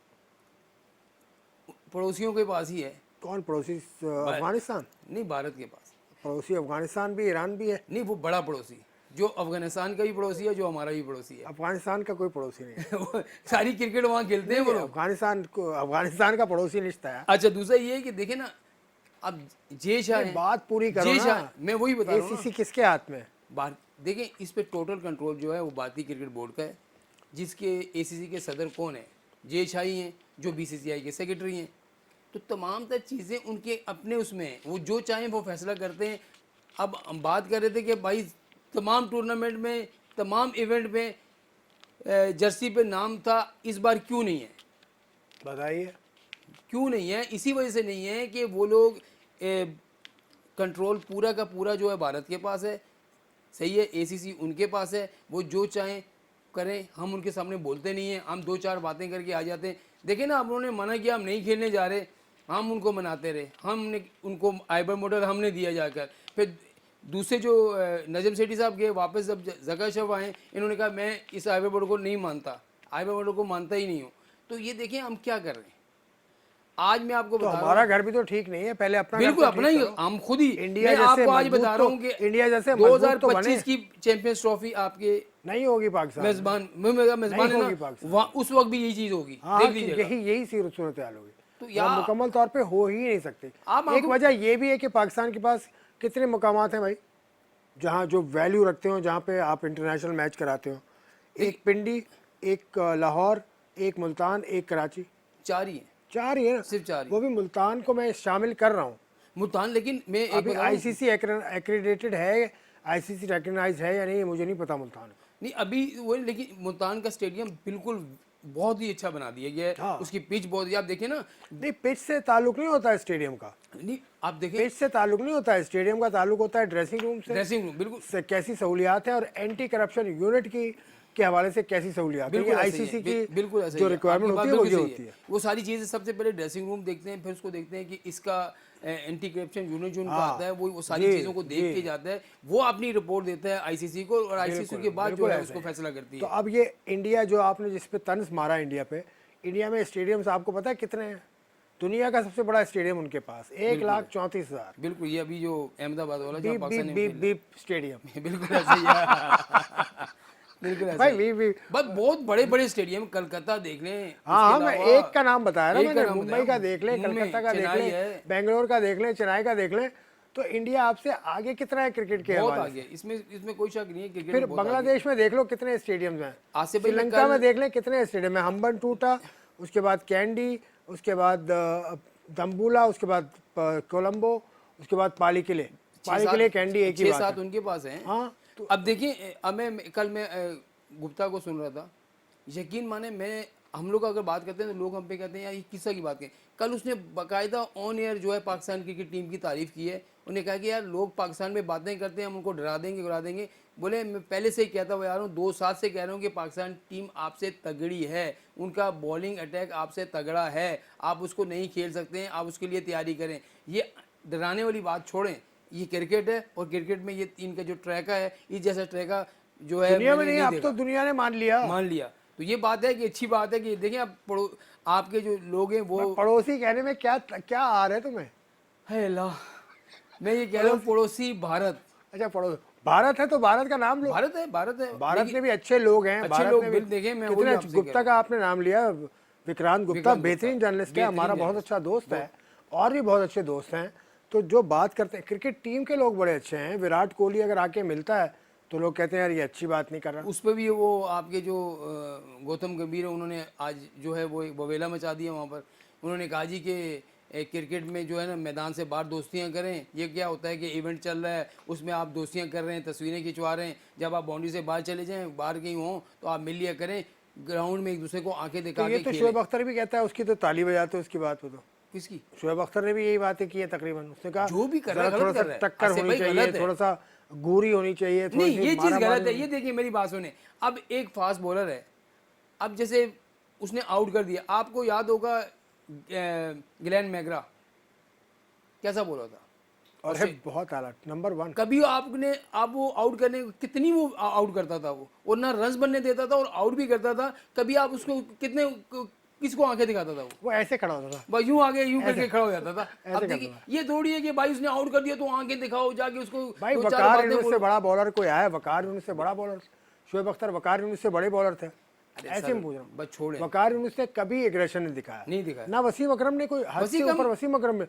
पड़ोसियों के पास ही है। कौन पड़ोसी? अफगानिस्तान? नहीं, भारत के पास। पड़ोसी अफगानिस्तान भी, ईरान भी है। नहीं, वो बड़ा पड़ोसी, जो अफगानिस्तान का भी पड़ोसी है, जो हमारा भी पड़ोसी है। अफगानिस्तान का कोई पड़ोसी नहीं है। वो सारी क्रिकेट वहाँ खेलते हैं वो लोग। अफगानिस्तान का पड़ोसी नहीं था यार। अच्छा, दूसरा ये है कि देखे ना, अब जे शाह हैं, बात पूरी करो जे ना। शाह, मैं वही बता रहा हूँ ना। एसीसी किसके हाथ में है? बात देखें, इस पे टोटल कंट्रोल जो है वो भारतीय क्रिकेट बोर्ड का है, जिसके एसीसी के सदर कौन है? जे शाही हैं, जो बीसीसीआई के सेक्रेटरी हैं। तो तमाम तर चीज़ें उनके अपने उसमें हैं, वो जो चाहें वो फैसला करते हैं। अब हम बात कर रहे थे कि भाई तमाम टूर्नामेंट में, तमाम इवेंट में जर्सी पे नाम था, इस बार क्यों नहीं है? बताइए। क्यों नहीं है? इसी वजह से नहीं है कि वो लोग कंट्रोल पूरा का पूरा जो है भारत के पास है, सही है, एसीसी उनके पास है, वो जो चाहें करें, हम उनके सामने बोलते नहीं हैं, हम 2-4 बातें करके आ जाते हैं। देखें ना, अब उन्होंने मना किया, हम नहीं खेलने जा रहे, हम उनको मनाते रहे, हमने उनको आइबर मॉडल हमने दिया जाकर। फिर दूसरे जो नजम सेठी साहब गए वापस, जब जका शव आए, इन्होंने कहा मैं इस आइबर मॉडल को नहीं मानता, आइबर मॉडल को मानता ही नहीं हूँ। तो ये देखें हम क्या कर रहे हैं। आज मैं आपको तो बता रहा हमारा घर भी तो ठीक नहीं है, पहले अपना घर बिल्कुल तो अपना ठीक ही, करो। हम खुद ही, इंडिया मैं जैसे आपको आज मजबूत बता रहा तो- हूँ कि इंडिया जैसे मजबूत तो बने। 2025 की चैंपियंस ट्रॉफी आपके नहीं होगी पाकिस्तान में। मेजबान, मेजबान नहीं है होगी ना, पाकिस्तान। वहाँ उस वक्त भी यही चीज़ होगी, हाँ, देख लीजिएगा। यही सूरत हाल होगी। तो और यार मुकम्मल तौर पे हो ही नहीं सकती। आप एक वजह ये भी है कि पाकिस्तान के पास कितने मुकामात हैं भाई, जहाँ जो वैल्यू रखते हो, जहाँ पे आप इंटरनेशनल मैच कराते हो। एक पिंडी, एक लाहौर, एक मुल्तान, एक कराची, 4 ही है, 4 ही है ना। सिर्फ 4 ही। वो भी मुल्तान को मैं शामिल कर रहा हूँ। मुल्तान, लेकिन मैं एक अभी बता रहा हूँ, आईसीसी एक्रेडिटेड है, आईसीसी रिकग्नाइज है या नहीं, मुझे नहीं पता मुल्तान का। नहीं अभी वो, लेकिन मुल्तान का स्टेडियम बिल्कुल बहुत ही अच्छा बना दिया गया है। हाँ। उसकी पिच बहुत, आप देखें ना, नहीं, पिच से ताल्लुक नहीं होता है स्टेडियम का, नहीं आप देखें, पिच से ताल्लुक नहीं होता है, स्टेडियम का ताल्लुक होता है ड्रेसिंग रूम से, ड्रेसिंग रूम बिल्कुल कैसी सहूलियात हैं, और एंटी करप्शन यूनिट की के हवाले से कैसी सहूलियात है। बिल्कुल ऐसे ही आईसीसी है, की बिल्कुल ऐसे जो ही है। रिक्वायरमेंट आपकी बात होती है वो ये बिल्कुल सही होती है। वो सारी चीज़ें सबसे पहले ड्रेसिंग रूम देखते हैं, फिर उसको देखते हैं कि इसका एंटी करप्शन यूनिट जो उनका हाँ, आता है वो सारी जी, चीज़ों को देख जी। के जाता है, वो अपनी रिपोर्ट देता है आईसीसी को, और आईसीसी के बाद जो बिल्कुल है ऐसा उसको ही। फैसला करती तो है। अब ये इंडिया जो आपने जिस पे तंज मारा इंडिया पे, इंडिया में स्टेडियम्स आपको पता है कितने हैं? दुनिया का सबसे बड़ा स्टेडियम उनके पास 1,34,000। बिल्कुल, ये अभी जो अहमदाबाद वाला जो बीप पाकिस्तान बीप ने बीप बीप स्टेडियम। बिल्कुल ऐसे ही है। बिल्कुल ऐसे भाई ही। Beep beep. बस बहुत बड़े बड़े स्टेडियम, कलकत्ता देख लें, हाँ, उसके मैं अलावा एक का नाम बताया ना एक का मैंने, नाम मुंबई बताया, का देख लें, मुंबई, कलकत्ता का देख चेन्नई लें, है। बेंगलोर का देख लें, चेन्नई का देख लें। तो इंडिया आपसे आगे कितना है क्रिकेट के बहुत हवाले आगे, इसमें कोई शक नहीं है, क्रिकेट फिर में बहुत आगे। बांग्लादेश में देख लो कितने स्टेडियम्स हैं, आसिफ भाई, मैं श्रीलंका कल- में देख लें कितने स्टेडियम है, हम्बन टूटा, उसके बाद कैंडी, उसके बाद दम्बुला, उसके बाद कोलंबो, उसके बाद पाली किले कैंडी एक ही बात 6-7 है। उनके पास हैं। हाँ, तो अब देखिए, अब मैं कल मैं गुप्ता को सुन रहा था, यकीन माने मैं हम लोग अगर बात करते हैं तो लोग हम पे कहते हैं यार ये किस्सा की बात करें। कल उसने बाकायदा ऑन एयर जो है पाकिस्तान क्रिकेट टीम की तारीफ़ की है। उन्हें कहा कि यार लोग पाकिस्तान में बातें करते हैं, हम उनको डरा देंगे उड़ा देंगे। बोले मैं पहले से ही कहता हुआ यार हूँ, 2 साल से कह रहा हूँ कि पाकिस्तान टीम आपसे तगड़ी है, उनका बॉलिंग अटैक आपसे तगड़ा है, आप उसको नहीं खेल सकते हैं, आप उसके लिए तैयारी करें। ये डराने वाली बात छोड़ें, ये क्रिकेट है और क्रिकेट में ये इनका जो ट्रैका है, इस जैसा ट्रैका जो है दुनिया में मैंने नहीं, अब देखा। तो दुनिया ने मान लिया। मान लिया तो ये बात है कि अच्छी बात है कि देखिए आप आपके जो लोग हैं वो पड़ोसी कहने में क्या क्या आ रहा है तुम्हें? है अल्लाह, मैं ये कह रहा हूँ पड़ोसी भारत। अच्छा पड़ोस भारत है तो भारत का नाम लो। भारत है, भारत है, भारत लेकिन में भी अच्छे लोग हैं। अच्छे भारत लोग में भी बिल देखें, मैं वही कितने आपसे कह गुप्ता रहा का आपने नाम लिया, विक्रांत गुप्ता विक्रांत बेहतरीन गुप्ता, जर्नलिस्ट है, हमारा बेहतरीन बहुत जर्नलिस्ट, अच्छा दोस्त है और भी बहुत अच्छे दोस्त हैं। तो जो बात करते हैं क्रिकेट टीम के लोग बड़े अच्छे हैं। विराट कोहली अगर आके मिलता है तो लोग कहते हैं यार ये अच्छी बात नहीं कर रहा। उस पर भी वो आपके जो गौतम गंभीर है उन्होंने आज जो है वो एक बवेला मचा दिया वहाँ पर। उन्होंने कहा जी कि क्रिकेट में जो है ना मैदान से बाहर दोस्तियाँ करें। ये क्या होता है कि इवेंट चल रहा है उसमें आप दोस्तियाँ कर रहे हैं, तस्वीरें खिंचवा रहे हैं, जब आप बाउंड्री से बाहर चले जाएँ, बाहर कहीं हों तो आप मिल लिया करें, ग्राउंड में एक दूसरे को आंखें तो दिखा ये के तो खेलें। शोएब अख्तर भी कहता है, उसकी तो ताली बजाते हो उसकी बात पे। तो किसकी? शोएब अख्तर ने भी यही बातें की है तकरीबन। उसने कहा जो भी कर रहा है, जरा गलत थोड़ा सा कर रहा है। टक्कर आसिफ होनी भाई चाहिए, गलत है। थोड़ा सा गोरी होनी चाहिए, थोड़ी नहीं सी ये चीज़ गलत मारामारी। है। ये देखिए मेरी बात सुने, अब एक फास्ट बॉलर है, अब जैसे उसने आउट कर दिया, आपको याद होगा ग्लेन मैगरा कैसा बोला था, और है बहुत आला नंबर 1। कभी आपने आप वो आउट करने कितनी वो आउट करता था वो, और ना रन बनने देता था और आउट भी करता था। कभी आप उसको कितने किसको आंखें दिखाता था वो ऐसे खड़ा होता था, भाई, यूं आगे यूं करके खड़ा हो जाता था। अब ऐसे देखिए करता ये थोड़ी है कि भाई उसने आउट कर दिया तो आंखें दिखाओ जाके उसको भाई। दो चार वकार बातें यूनुस से बोलो। बड़ा बॉलर कोई आया? वकार यूनुस से बड़ा बॉलर शोएब अख्तर वकार यूनुस से बड़े बॉलर थे। ऐसे में पूछ रहा हूँ, बस छोड़े, वकार यूनुस ने कभी एग्रेशन नहीं दिखाया, नहीं दिखाया। ना वसीम अकरम ने। कोई हद से ऊपर वसीम अकरम में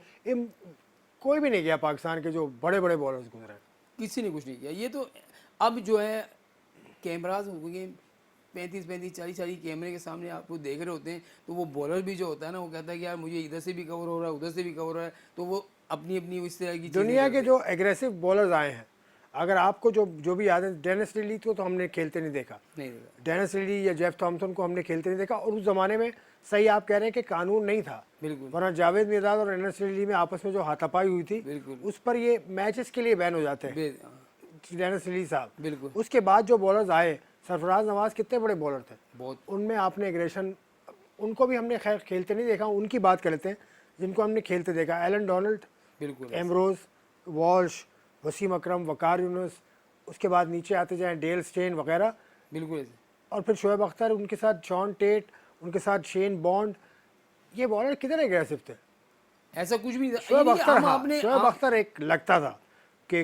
कोई भी नहीं किया पाकिस्तान के जो बड़े बड़े बॉलर्स गुजरे। किसी ने कुछ नहीं किया। ये तो अब जो है कैमराज हो गए 35 40 कैमरे के सामने आपको देख रहे होते हैं, तो वो बॉलर भी जो होता है ना वो कहता है कि यार मुझे इधर से भी कवर हो रहा है, उधर से भी कवर हो रहा है, तो वो अपनी अपनी इस तरह की दुनिया के जो एग्रेसिव बॉलर्स आए हैं, अगर आपको जो भी याद है, डेनिस लिली को तो हमने खेलते नहीं देखा, डेनिस लिली या जेफ थॉम्सन को हमने खेलते नहीं देखा। और उस ज़माने में सही आप कह रहे हैं कि कानून नहीं था, बिल्कुल, वरना जावेद मिर्जाद और डेनिस लिली में आपस में जो हाथापाई हुई थी, बिल्कुल, उस पर ये मैचेस के लिए बैन हो जाते हैं डेनिस लिली साहब। बिल्कुल। उसके बाद जो बॉलर्स आए, सरफराज नवाज कितने बड़े बॉलर थे, बहुत, उनमें आपने एग्रेशन, उनको भी हमने खैर खेलते नहीं देखा। उनकी बात कर लेते हैं जिनको हमने खेलते देखा। एलन डोनाल्ड, बिल्कुल, एमरोज, वॉल्श, वसीम अकरम, वकार यूनुस, उसके बाद नीचे आते जाएं डेल स्टेन वगैरह, बिल्कुल, और फिर शोएब अख्तर, उनके साथ शॉन टेट, उनके साथ शेन बॉन्ड। ये बॉलर कितने एग्रेसिव थे। ऐसा कुछ भी शोएब अख्तर, हाँ, आपने शोएब अख्तर एक लगता था कि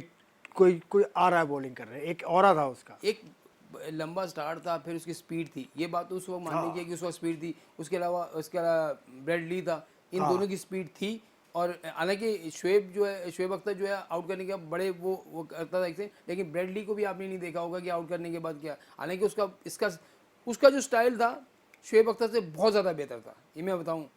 कोई आ रहा है बॉलिंग कर रहे हैं, एक ऑरा था उसका। एक लंबा स्टार्ट था, फिर उसकी स्पीड थी, ये बात तो उस वक्त मान लीजिए कि उस वक्त स्पीड थी। उसके अलावा ब्रेड ली था, इन दोनों की स्पीड थी। और हालांकि शोएब अख्तर जो है आउट करने के बाद बड़े वो करता था एक से, लेकिन ब्रेड ली को भी आपने नहीं देखा होगा कि आउट करने के बाद क्या। हालांकि उसका जो स्टाइल था शोएब अख्तर से बहुत ज़्यादा बेहतर था। ये मैं बताऊँ,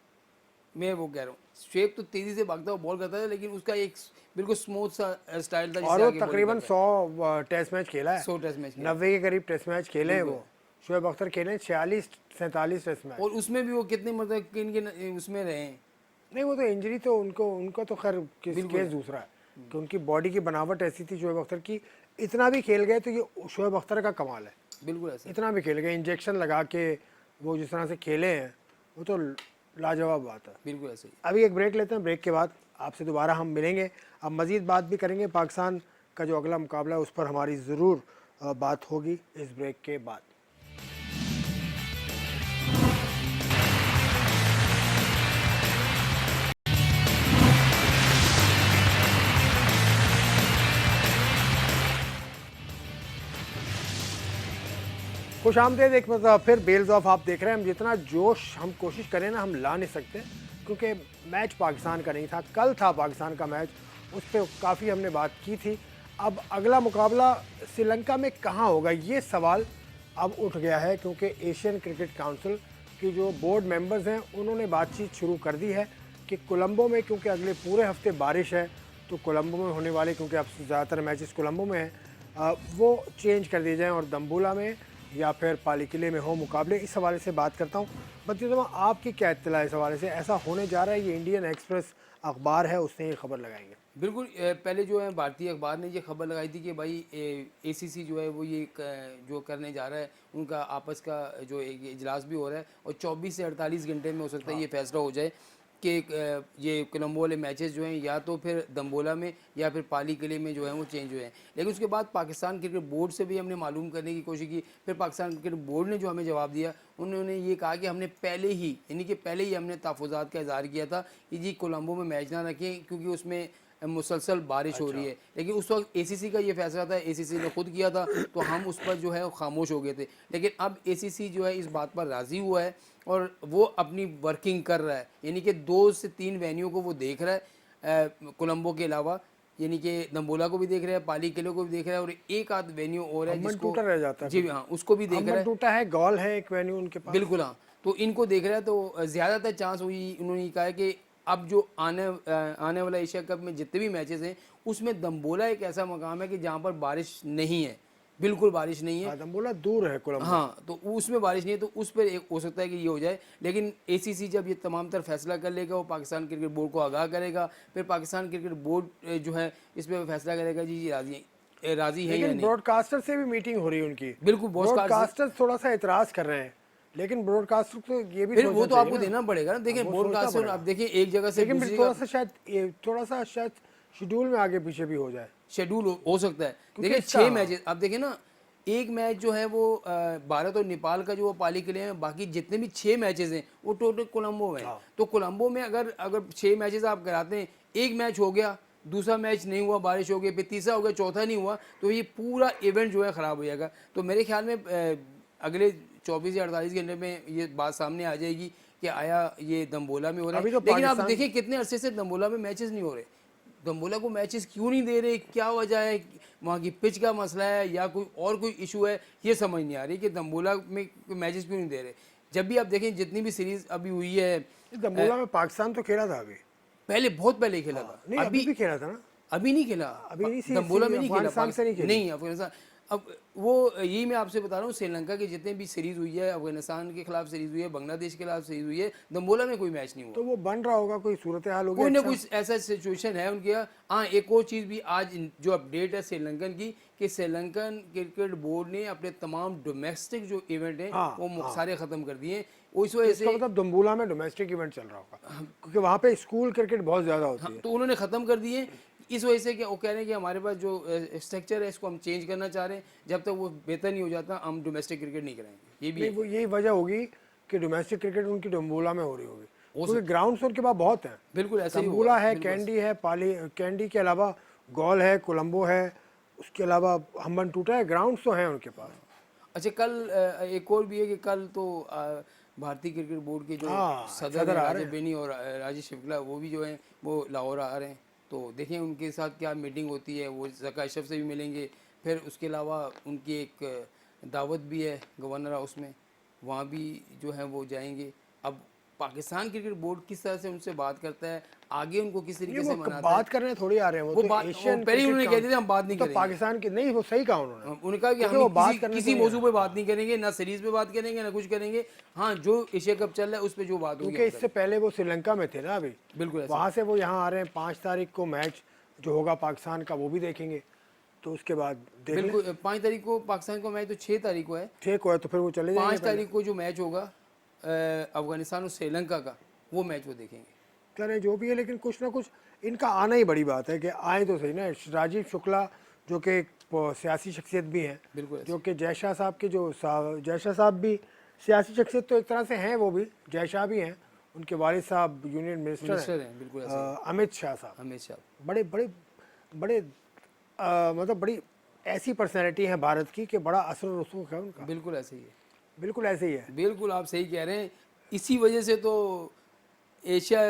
मैं वो कह रहा हूँ, शोएब तो तेज़ी से भागता हुआ बॉल करता था, लेकिन उसका एक बिल्कुल स्मूथ सा स्टाइल था। और वो तकरीबन 100 टेस्ट मैच खेला है, 100 टेस्ट मैच, 90 के करीब टेस्ट मैच खेले हैं वो। शोएब अख्तर खेले 46-47 टेस्ट मैच, और उसमें भी वो कितने मतलब किन उसमें रहे हैं। नहीं वो तो इंजरी तो उनका तो खैर केस दूसरा है कि उनकी बॉडी की बनावट ऐसी थी शोएब अख्तर की। इतना भी खेल गए तो ये शोएब अख्तर का कमाल है, बिल्कुल ऐसा, इतना भी खेल गए, इंजेक्शन लगा के वो जिस तरह से खेले हैं वो तो लाजवाब बात है। बिल्कुल ऐसे ही। अभी एक ब्रेक लेते हैं, ब्रेक के बाद आपसे दोबारा हम मिलेंगे। अब मज़ीद बात भी करेंगे, पाकिस्तान का जो अगला मुकाबला है उस पर हमारी ज़रूर बात होगी इस ब्रेक के बाद। खुश आमदेद एक मतलब फिर बेल्स ऑफ आप देख रहे हैं। हम जितना जोश हम कोशिश करें ना हम ला नहीं सकते, क्योंकि मैच पाकिस्तान का नहीं था, कल था पाकिस्तान का मैच, उस पर काफ़ी हमने बात की थी। अब अगला मुकाबला श्रीलंका में कहाँ होगा ये सवाल अब उठ गया है, क्योंकि एशियन क्रिकेट काउंसिल की जो बोर्ड मेंबर्स हैं उन्होंने बातचीत शुरू कर दी है कि कोलंबो में, क्योंकि अगले पूरे हफ्ते बारिश है तो कोलंबो में होने वाले, क्योंकि अब ज़्यादातर मैचेस कोलंबो में हैं, वो चेंज कर दिए जाएँ और दम्बुला में या फिर पाली किले में हो मुकाबले, इस हवाले से बात करता हूँ। बत्तीसवां, आपकी क्या इत्तला है इस हवाले से? ऐसा होने जा रहा है, ये इंडियन एक्सप्रेस अखबार है उसने ये खबर लगाई है। बिल्कुल पहले जो है भारतीय अखबार ने ये खबर लगाई थी कि भाई एसीसी जो है वो ये जो करने जा रहा है, उनका आपस का जो एक इजलास भी हो रहा है और 24 से 48 घंटे में हो सकता है ये फैसला हो जाए कि ये कोलंबो वाले मैचेस जो हैं या तो फिर दम्बोला में या फिर पाली किले में जो है वो चेंज हुए हैं। लेकिन उसके बाद पाकिस्तान क्रिकेट बोर्ड से भी हमने मालूम करने की कोशिश की, फिर पाकिस्तान क्रिकेट बोर्ड ने जो हमें जवाब दिया, उन्होंने ये कहा कि हमने पहले ही यानी कि पहले ही हमने तहफ़्फ़ुज़ात का इज़हार किया था कि जी कोलंबो में मैच ना रखें क्योंकि उसमें मुसलसल बारिश हो रही है। लेकिन उस वक्त एसीसी का ये फैसला था, एसीसी ने खुद किया था, तो हम उस पर जो है खामोश हो गए थे। लेकिन अब एसीसी जो है इस बात पर राज़ी हुआ है और वो अपनी वर्किंग कर रहा है, यानी कि 2 से 3 वेन्यू को वो देख रहा है कोलंबो के अलावा, यानी कि दम्बोला को भी देख रहा है, पाली किले को भी देख रहा है और एक आध वेन्यू और है हम्बन जिसको टूटा रह जाता है। जी हाँ उसको भी देख रहा हम्बन है। टूटा है, गॉल है एक वेन्यू उनके पास। बिल्कुल हाँ, तो इनको देख रहा है। तो ज़्यादातर चांस हुई, उन्होंने कहा है कि अब जो आने वाला एशिया कप में जितने भी मैचेस हैं उसमें दम्बोला एक ऐसा मकाम है कि जहाँ पर बारिश नहीं है, बिल्कुल बारिश नहीं है। दम्बोला दूर है कोलंबो। हाँ, तो उसमें बारिश नहीं है, तो उस पर एक हो सकता है कि ये हो जाए। लेकिन एसीसी जब ये तमाम तर फैसला कर लेगा, वो पाकिस्तान क्रिकेट बोर्ड को आगाह करेगा, फिर पाकिस्तान क्रिकेट बोर्ड जो है इस पर फैसला करेगा जी राज़ी है या लेकिन नहीं। ब्रॉडकास्टर से भी मीटिंग हो रही है उनकी। बिल्कुल ब्रॉडकास्टर थोड़ा सा एतराज कर रहे हैं, लेकिन ब्रॉडकास्टर को ये भी फिर सोचना वो तो चाहिए आपको ना। देना पड़ेगा ना। देखिए वो ब्रॉडकास्टर सोचना आप देखिए एक जगह से लेकिन दूसरी थोड़ा जगह सा शायद शेड्यूल में आगे पीछे भी हो जाए। शेड्यूल हो सकता है। देखिए इसका 6 मैचेस आप देखिए ना, एक मैच जो है वो भारत और नेपाल का जो वो पाली के लिए है, बाकी जितने भी 6 मैचेस हैं वो टोटल कोलंबो में हैं। तो कोलंबो में अगर 6 मैचेस आप कराते हैं, एक मैच हो गया, दूसरा मैच नहीं हुआ, बारिश हो गई, फिर तीसरा हो गया, चौथा नहीं हुआ, तो ये पूरा इवेंट जो है ख़राब हो जाएगा। तो मेरे ख्याल में अगले 24 या 48 घंटे में ये बात सामने आ जाएगी कि आया ये दम्बोला में हो रहा है। अभी तो लेकिन आप पाकिस्तान- देखिए कितने अरसे से दम्बोला में मैचेस नहीं हो रहे। दम्बोला को मैचेस क्यों नहीं दे रहे, क्या वजह है? वहाँ की पिच का मसला है या कोई इशू है, ये समझ नहीं आ रही कि दम्बोला में मैचेस क्यों नहीं दे रहे। जब भी आप देखें जितनी भी सीरीज अभी हुई है, दम्बोला में पाकिस्तान तो खेला था अभी, पहले बहुत पहले ही खेला था। नहीं अभी भी खेला था ना। अभी नहीं खेला, अभी नहीं, दम्बोला में नहीं खेला, अफगानिस्तान से नहीं खेली। नहीं अफगानिस्तान। अब वो यही मैं आपसे बता रहा हूँ, श्रीलंका की जितने भी सीरीज हुई है, अफगानिस्तान के खिलाफ सीरीज हुई है, बांग्लादेश के खिलाफ सीरीज हुई है, दम्बोला में कोई मैच नहीं हुआ। तो वो बन रहा होगा, कोई सूरत हाल होगी। कोई ना कोई ऐसा सिचुएशन है उनके यहाँ। हाँ, एक और चीज़ भी आज जो अपडेट है श्रीलंकन की, कि श्रीलंकन क्रिकेट बोर्ड ने अपने तमाम डोमेस्टिक जो इवेंट हैं वो सारे ख़त्म कर दिए हैं। उस वजह से मतलब दम्बोला में डोमेस्टिक इवेंट चल रहा होगा, क्योंकि वहाँ पे स्कूल क्रिकेट बहुत ज़्यादा होती है। तो उन्होंने ख़त्म कर दिए। इस वजह से क्या वो कह रहे हैं कि हमारे पास जो स्ट्रक्चर है इसको हम चेंज करना चाह रहे हैं, जब तक वो बेहतर नहीं हो जाता हम डोमेस्टिक क्रिकेट नहीं कराएंगे। ये भी नहीं, वो यही वजह होगी कि डोमेस्टिक क्रिकेट उनकी दम्बोला में हो रही होगी, क्योंकि ग्राउंड्स उनके पास बहुत हैं। बिल्कुल ऐसा ही दम्बोला होगा। है, कैंडी है, पाली कैंडी के अलावा गॉल है, कोलंबो है, उसके अलावा हम्बन टूटा है, ग्राउंड्स तो हैं उनके पास। अच्छा, कल एक और भी है कि कल तो भारतीय क्रिकेट बोर्ड के जो सदर हैं राजीव बेनी और राजेश शुक्ला, वो भी जो हैं वो लाहौर आ रहे हैं। तो देखें उनके साथ क्या मीटिंग होती है, वो ज़का अशरफ से भी मिलेंगे। फिर उसके अलावा उनकी एक दावत भी है गवर्नर हाउस में, वहाँ भी जो है वो जाएंगे। अब पाकिस्तान क्रिकेट बोर्ड किस तरह से उनसे बात करता है, आगे उनको किस तरीके से मनाता है, बात करने थोड़ी आ रहे हैं वो बात पहले ही उन्होंने कह दिया था हम बात नहीं तो करेंगे। पाकिस्तान की नहीं, वो सही कहा उन्होंने। उन्होंने कहा कि हम किसी मौजू पे बात नहीं करेंगे, ना सीरीज पे बात करेंगे, ना कुछ करेंगे। हाँ, जो एशिया कप चल रहा है उस पर जो बात होगी। क्योंकि इससे पहले वो श्रीलंका में थे ना अभी, बिल्कुल वहाँ से वो यहाँ आ रहे हैं। 5 तारीख को मैच जो होगा पाकिस्तान का वो भी देखेंगे, तो उसके बाद बिल्कुल 5 तारीख को पाकिस्तान का मैच तो 6 तारीख को है। ठीक है, तो फिर वो चले जाएंगे। 5 तारीख को जो मैच होगा अफगानिस्तान और श्रीलंका का, वो मैच वो देखेंगे। करें जो भी है, लेकिन कुछ ना कुछ इनका आना ही बड़ी बात है कि आए तो सही ना। राजीव शुक्ला जो कि एक सियासी शख्सियत भी हैं, बिल्कुल जो कि जय शाह साहब के जय शाह साहब भी सियासी शख्सियत तो एक तरह से हैं, वो भी जय शाह भी हैं, उनके वालिद साहब यूनियन मिनिस्टर हैं। बिल्कुल अमित शाह साहब, अमित शाह बड़े बड़े बड़े मतलब बड़ी ऐसी पर्सनैलिटी है भारत की कि बड़ा असर और रसूख है उनका। बिल्कुल ऐसे ही है, बिल्कुल ऐसे ही है। बिल्कुल आप सही कह रहे हैं। इसी वजह से तो एशिया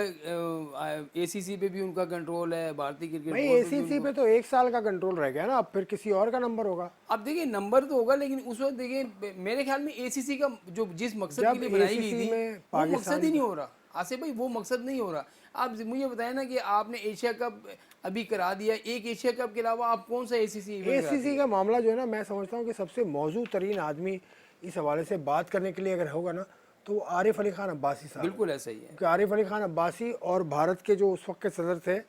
एसीसी पे भी उनका कंट्रोल है, भारतीय क्रिकेट भाई बोर्ड पे भी एसीसी पे तो 1 साल का कंट्रोल रह गया ना, अब फिर किसी और का नंबर होगा। अब देखिए नंबर तो होगा, लेकिन उस वक्त देखिए मेरे ख्याल में एसीसी का जो जिस मकसद के लिए बनाई गई थी वो मकसद ही नहीं हो रहा। आसिफ भाई वो मकसद नहीं हो रहा। आप मुझे बताएं ना कि आपने एशिया कप अभी करा दिया, एक एशिया कप के अलावा आप कौन सा एसीसी इवेंट कराते एसीसी हैं? का मामला जो है ना, मैं समझता हूँ कि सबसे मौजूद तरीन आदमी इस हवाले से बात करने के लिए अगर होगा ना, तो वो आरिफ अली खान अब्बासी साहब हैं। बिल्कुल ऐसा ही है। क्योंकि आरिफ अली खान अब्बासी और भारत के जो उस वक्त के सदर थे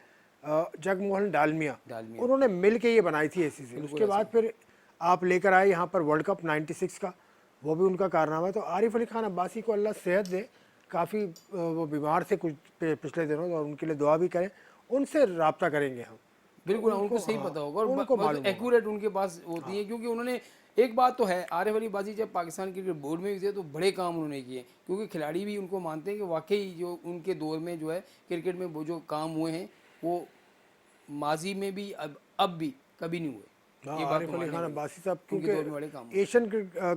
जगमोहन डालमिया, डालमिया, उन्होंने मिल के ये बनाई थी एसीसी। बिल्कुल उसके ऐसा बाद ही। फिर आप लेकर आए यहाँ पर वर्ल्ड कप 96 का, वो भी उनका कारनामा है। तो आरिफ अली खान अब्बासी को अल्लाह सेहत दे, काफ़ी वो बीमार थे कुछ पिछले दिनों, और उनके लिए दुआ भी करें। उनसे रब्ता करेंगे हम, तो बिल्कुल उनको, उनको सही हाँ, पता होगा और उनको बहुत मालूम होगा। एक्यूरेट उनके पास होती है, क्योंकि उन्होंने एक बात तो है, आरिफ अली बाजी जब पाकिस्तान क्रिकेट बोर्ड में भी थे तो बड़े काम उन्होंने किए, क्योंकि खिलाड़ी भी उनको मानते हैं कि वाकई जो उनके दौर में जो है क्रिकेट में वो जो काम हुए हैं वो माजी में भी अब भी कभी नहीं हुए। हाँ, ये बात तो आरिफ अली मानने खान वाली है। अब्बासी साहब, उनके क्योंकि दौर में बड़े काम हुए। एशियन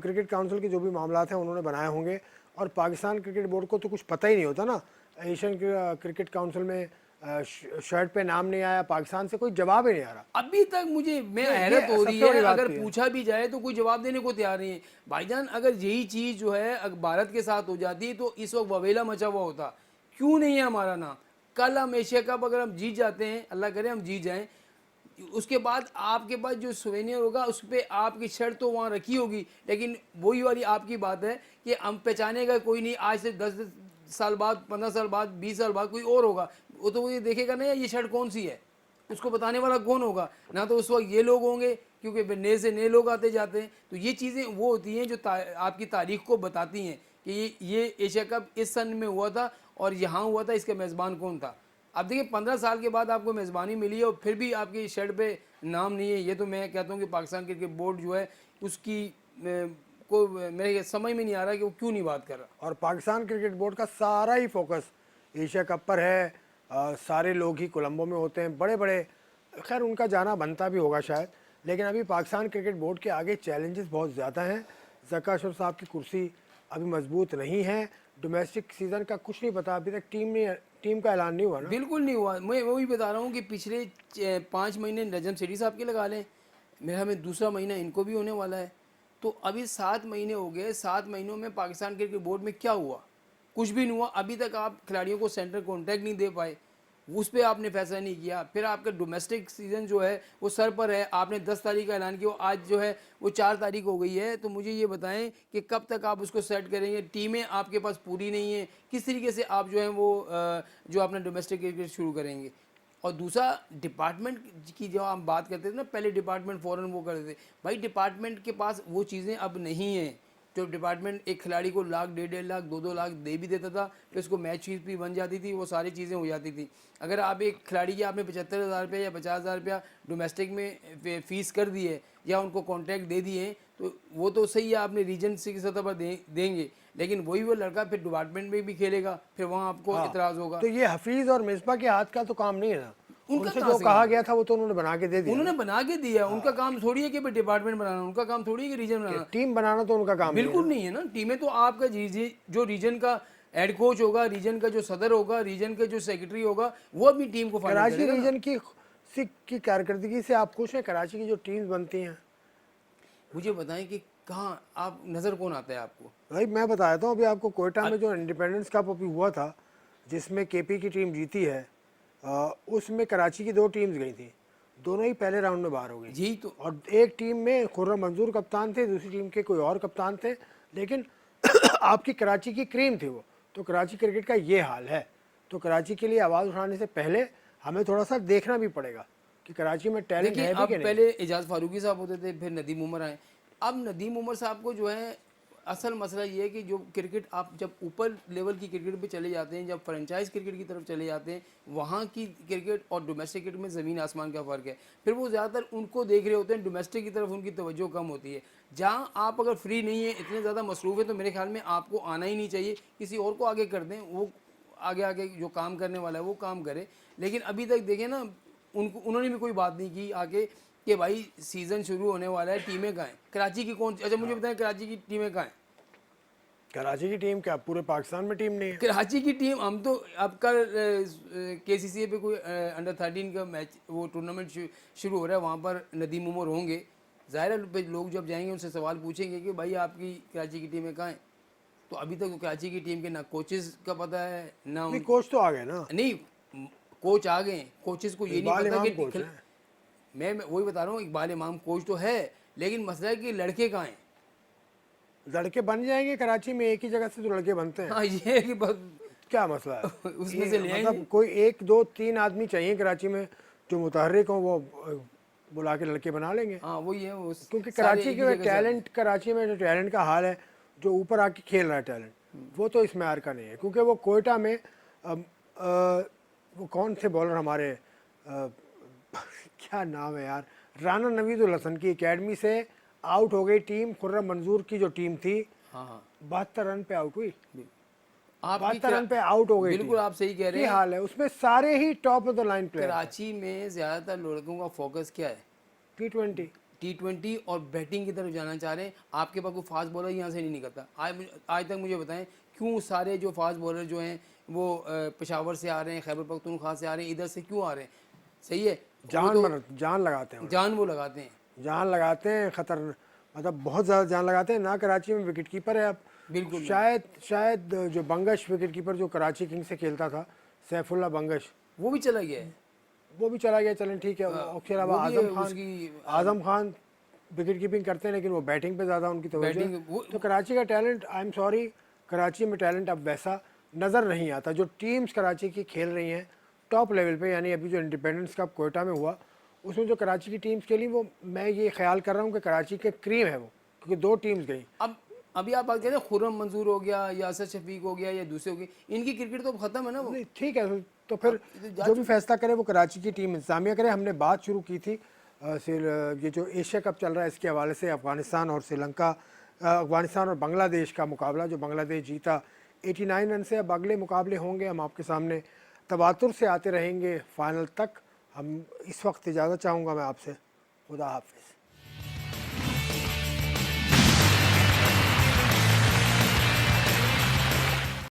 क्रिकेट काउंसिल के जो भी मामलात हैं उन्होंने बनाए होंगे, और पाकिस्तान क्रिकेट बोर्ड को तो कुछ पता ही नहीं होता ना। एशियन क्रिकेट काउंसिल में शर्ट पे नाम नहीं आया, पाकिस्तान से कोई जवाब ही नहीं आ रहा। अभी तक मुझे मैं ये हैरत हो रही सबसे बड़ी है, बात अगर तो ये है। पूछा भी जाए तो कोई जवाब देने को तैयार नहीं है। भाईजान अगर यही चीज़ जो है अगर भारत के साथ हो जाती तो इस वक्त ववेला मचा हुआ होता। क्यों नहीं है हमारा नाम? कल हम एशिया कप अगर हम जीत जाते हैं, अल्लाह करे हम जीत जाएं, उसके बाद आपके पास जो सुवेनियर होगा उस पर आपकी शर्ट तो वहाँ रखी होगी, लेकिन वही वाली आपकी बात है कि हम पहचानेगा कोई नहीं। आज से 10 साल बाद, 15 साल बाद, 20 साल बाद कोई और होगा, वो तो ये देखेगा ना ये शर्ट कौन सी है, उसको बताने वाला कौन होगा? ना तो उस वक्त ये लोग होंगे, क्योंकि नए से नए लोग आते जाते हैं। तो ये चीज़ें वो होती हैं जो आपकी तारीख को बताती हैं कि ये एशिया कप इस सन में हुआ था और यहाँ हुआ था, इसका मेज़बान कौन था। अब देखिए 15 साल के बाद आपको मेज़बानी मिली है और फिर भी आपकी शर्ट पे नाम नहीं है। ये तो मैं कहता हूँ कि पाकिस्तान क्रिकेट बोर्ड जो है उसकी को मेरे समझ में नहीं आ रहा कि वो क्यों नहीं बात कर रहा। और पाकिस्तान क्रिकेट बोर्ड का सारा ही फोकस एशिया कप पर है। सारे लोग ही कोलंबो में होते हैं, बड़े बड़े, खैर उनका जाना बनता भी होगा शायद, लेकिन अभी पाकिस्तान क्रिकेट बोर्ड के आगे चैलेंजेस बहुत ज़्यादा हैं। ज़का अशरफ साहब की कुर्सी अभी मजबूत नहीं है। डोमेस्टिक सीज़न का कुछ नहीं पता, अभी तक टीम का ऐलान नहीं हुआ ना। बिल्कुल नहीं हुआ। मैं वही बता रहा हूँ कि पिछले 5 महीने नजम सेठी साहब के लगा लें, मेरा हमें दूसरा महीना इनको भी होने वाला है, तो अभी 7 महीने हो गए। 7 महीनों में पाकिस्तान क्रिकेट बोर्ड में क्या हुआ? कुछ भी नहीं हुआ। अभी तक आप खिलाड़ियों को सेंट्रल कॉन्ट्रैक्ट नहीं दे पाए, उस पर आपने फैसला नहीं किया। फिर आपका डोमेस्टिक सीज़न जो है वो सर पर है, आपने 10 तारीख का ऐलान किया, आज जो है वो 4 तारीख हो गई है। तो मुझे ये बताएं कि कब तक आप उसको सेट करेंगे? टीमें आपके पास पूरी नहीं है, किस तरीके से आप जो है वो जो अपना डोमेस्टिक क्रिकेट शुरू करेंगे? और दूसरा डिपार्टमेंट की जो हम बात करते थे ना, पहले डिपार्टमेंट फ़ौरन वो करते थे, भाई डिपार्टमेंट के पास वो चीज़ें अब नहीं हैं। जो डिपार्टमेंट एक खिलाड़ी को लाख, 1.5 लाख, 2-2 लाख दे भी देता था, फिर उसको मैच फीस भी बन जाती थी, वो सारी चीज़ें हो जाती थी। अगर आप एक खिलाड़ी की आपने 75,000 रुपये या 50,000 रुपया डोमेस्टिक में फ़ीस कर दी है या उनको कॉन्ट्रैक्ट दे दिए हैं, तो वो तो सही है, आपने रीजन की सतह पर देंगे, लेकिन वही वो लड़का फिर डिपार्टमेंट में भी खेलेगा, फिर वहाँ आपको हाँ, इतराज़ होगा। तो ये हफीज़ और मिसबा के हाथ का तो काम नहीं है ना। उनका उनसे कहाँ जो से कहा काम? गया था वो तो उन्होंने बना के दे दिया उन्होंने ना। बना के दिया, उनका काम थोड़ी है कि भाई डिपार्टमेंट बनाना, उनका काम थोड़ी है कि रीजन कि बनाना। टीम बनाना तो उनका काम नहीं है बिल्कुल ना। नहीं है ना। टीमें तो आपका जो रीजन का हेड कोच होगा, रीजन का जो सदर होगा, रीजन का जो सेक्रेटरी होगा, वो अपनी टीम को फाइनल कराची करेगा ना। रीजन की कारकर्दगी से आप खुश हैं? कराची की जो टीम्स बनती हैं, मुझे बताएं कि कहाँ आप नज़र कौन आता है आपको? भाई मैं बता देता हूँ, अभी आपको कोयटा में जो इंडिपेंडेंस कप अभी हुआ था, जिसमें केपी की टीम जीती है, उसमें कराची की 2 टीम्स गई थी, दोनों ही पहले राउंड में बाहर हो गई। यही तो। और एक टीम में खुर्रम मंजूर कप्तान थे, दूसरी टीम के कोई और कप्तान थे, लेकिन आपकी कराची की क्रीम थी वो। तो कराची क्रिकेट का ये हाल है। तो कराची के लिए आवाज़ उठाने से पहले हमें थोड़ा सा देखना भी पड़ेगा कि कराची में टैलेंट देखिए है भी अब कि नहीं। पहले एजाज फारूकी साहब होते थे, फिर नदीम उमर आए। अब नदीम उमर साहब को जो है, असल मसला ये है कि जो क्रिकेट आप जब ऊपर लेवल की क्रिकेट पे चले जाते हैं, जब फ्रेंचाइज क्रिकेट की तरफ चले जाते हैं, वहाँ की क्रिकेट और डोमेस्टिक क्रिकेट में ज़मीन आसमान का फ़र्क है। फिर वो ज़्यादातर उनको देख रहे होते हैं, डोमेस्टिक की तरफ उनकी तवज्जो कम होती है। जहाँ आप अगर फ्री नहीं है, इतने ज़्यादा मसरूफ़ है, तो मेरे ख्याल में आपको आना ही नहीं चाहिए, किसी और को आगे कर दें, वो आगे आगे जो काम करने वाला है वो काम करे। लेकिन अभी तक देखें ना, उनको उन्होंने भी कोई बात नहीं की आगे कि भाई सीज़न शुरू होने वाला है, टीमें कहाँ हैं? कराची की कौन? अच्छा मुझे बताएं, कराची की टीमें कहाँ हैं? कराची की टीम क्या पूरे पाकिस्तान में टीम नहीं है? कराची की टीम, हम तो अब कल केसीसीए पे कोई अंडर 13 का मैच, वो टूर्नामेंट शुरू हो रहा है, वहाँ पर नदीम उमर होंगे। ज़ाहिर है लोग जब जाएंगे उनसे सवाल पूछेंगे कि भाई आपकी कराची की टीमें कहाँ हैं? तो अभी तक कराची की टीम के ना कोचेस का पता है ना नहीं कोच तो आ गए ना, नहीं कोच आ गए, कोचेस को ये नहीं इकबाल पता इमाम कि कोच हैं। मैं वही बता रहा हूँ, इकबाल इमाम कोच तो है, लेकिन मसला है कि लड़के कहाँ हैं। लड़के बन जाएंगे कराची में, एक ही जगह से तो लड़के बनते हैं, हाँ ये है कि क्या मसला है? उसमें से ले आएंगे। मतलब कोई एक दो तीन आदमी चाहिए कराची में जो मुतहर्रिक हो, वो बुला के लड़के बना लेंगे। हाँ वही है वो क्योंकि सारे कराची एक ही के जगह से आते हैं। टैलेंट, कराची में जो टैलेंट का हाल है, जो ऊपर आके खेल रहा है टैलेंट, वो तो इस मैार का नहीं है। क्योंकि वो कोयटा में वो कौन थे बॉलर हमारे, क्या नाम है यार, राना नवीदुल हसन की एकेडमी से आउट हो गई टीम। खुर्रम मंजूर की जो टीम थी, हाँ हाँ 72 रन पे आउट हुई, आपकी 72 रन पे आउट हो गई बिल्कुल टीम। आप सही कह रहे ये हैं। हाल है, उसमें सारे ही top of the line player. Karachi में ज़्यादातर लड़कों का फोकस क्या है? T20 T20 और बैटिंग की तरफ जाना चाह रहे हैं। आपके पास कोई फास्ट बॉलर यहाँ से नहीं निकलता। आज तक मुझे बताएं क्यों सारे जो फास्ट बॉलर जो हैं वो पेशावर से आ रहे हैं, खैबर पख्तूनख्वा से आ रहे हैं, इधर से क्यों आ रहे हैं? सही है, जान लगाते हैं, जान वो लगाते हैं। जान लगाते हैं, खतर मतलब बहुत ज़्यादा जान लगाते हैं ना। कराची में विकेट कीपर है अब, बिल्कुल शायद जो बंगश विकेट कीपर जो कराची किंग्स से खेलता था, सैफुल्ला बंगश, वो भी चला गया है। वो भी चला गया। चलें ठीक है। उसके अलावा वो भी आजम खान, उसकी आजम खान विकेट कीपिंग करते हैं, लेकिन वो बैटिंग पे ज़्यादा उनकी तवज्जो है। बैटिंग वो तो कराची का talent, I am sorry, Karachi में टैलेंट अब वैसा नज़र नहीं आता। जो टीम्स कराची की खेल रही हैं टॉप लेवल पे, यानी अभी जो इंडिपेंडेंस कप कोयटा में हुआ, उसमें जो कराची की टीम्स खेली, वो मैं ये ख्याल कर रहा हूँ कि कराची के क्रीम है वो, क्योंकि दो टीम्स गई। अब अभी आप बात करें खुर्रम मंजूर हो गया, यासर शफीक हो गया या दूसरे हो गए, इनकी क्रिकेट तो ख़त्म है ना वो। नहीं ठीक है, तो फिर जो भी फैसला करे वो कराची की टीम इंतजामिया करे। हमने बात शुरू की थी ये जो एशिया कप चल रहा है इसके हवाले से, अफ़गानिस्तान और श्रीलंका, अफ़गानिस्तान और बांग्लादेश का मुकाबला जो बांग्लादेश जीता 89 रन से। अब अगले मुकाबले होंगे, हम आपके सामने तवातुर से आते रहेंगे फाइनल तक। हम इस वक्त इजाज़त चाहूँगा मैं आपसे। खुदा हाफिज़।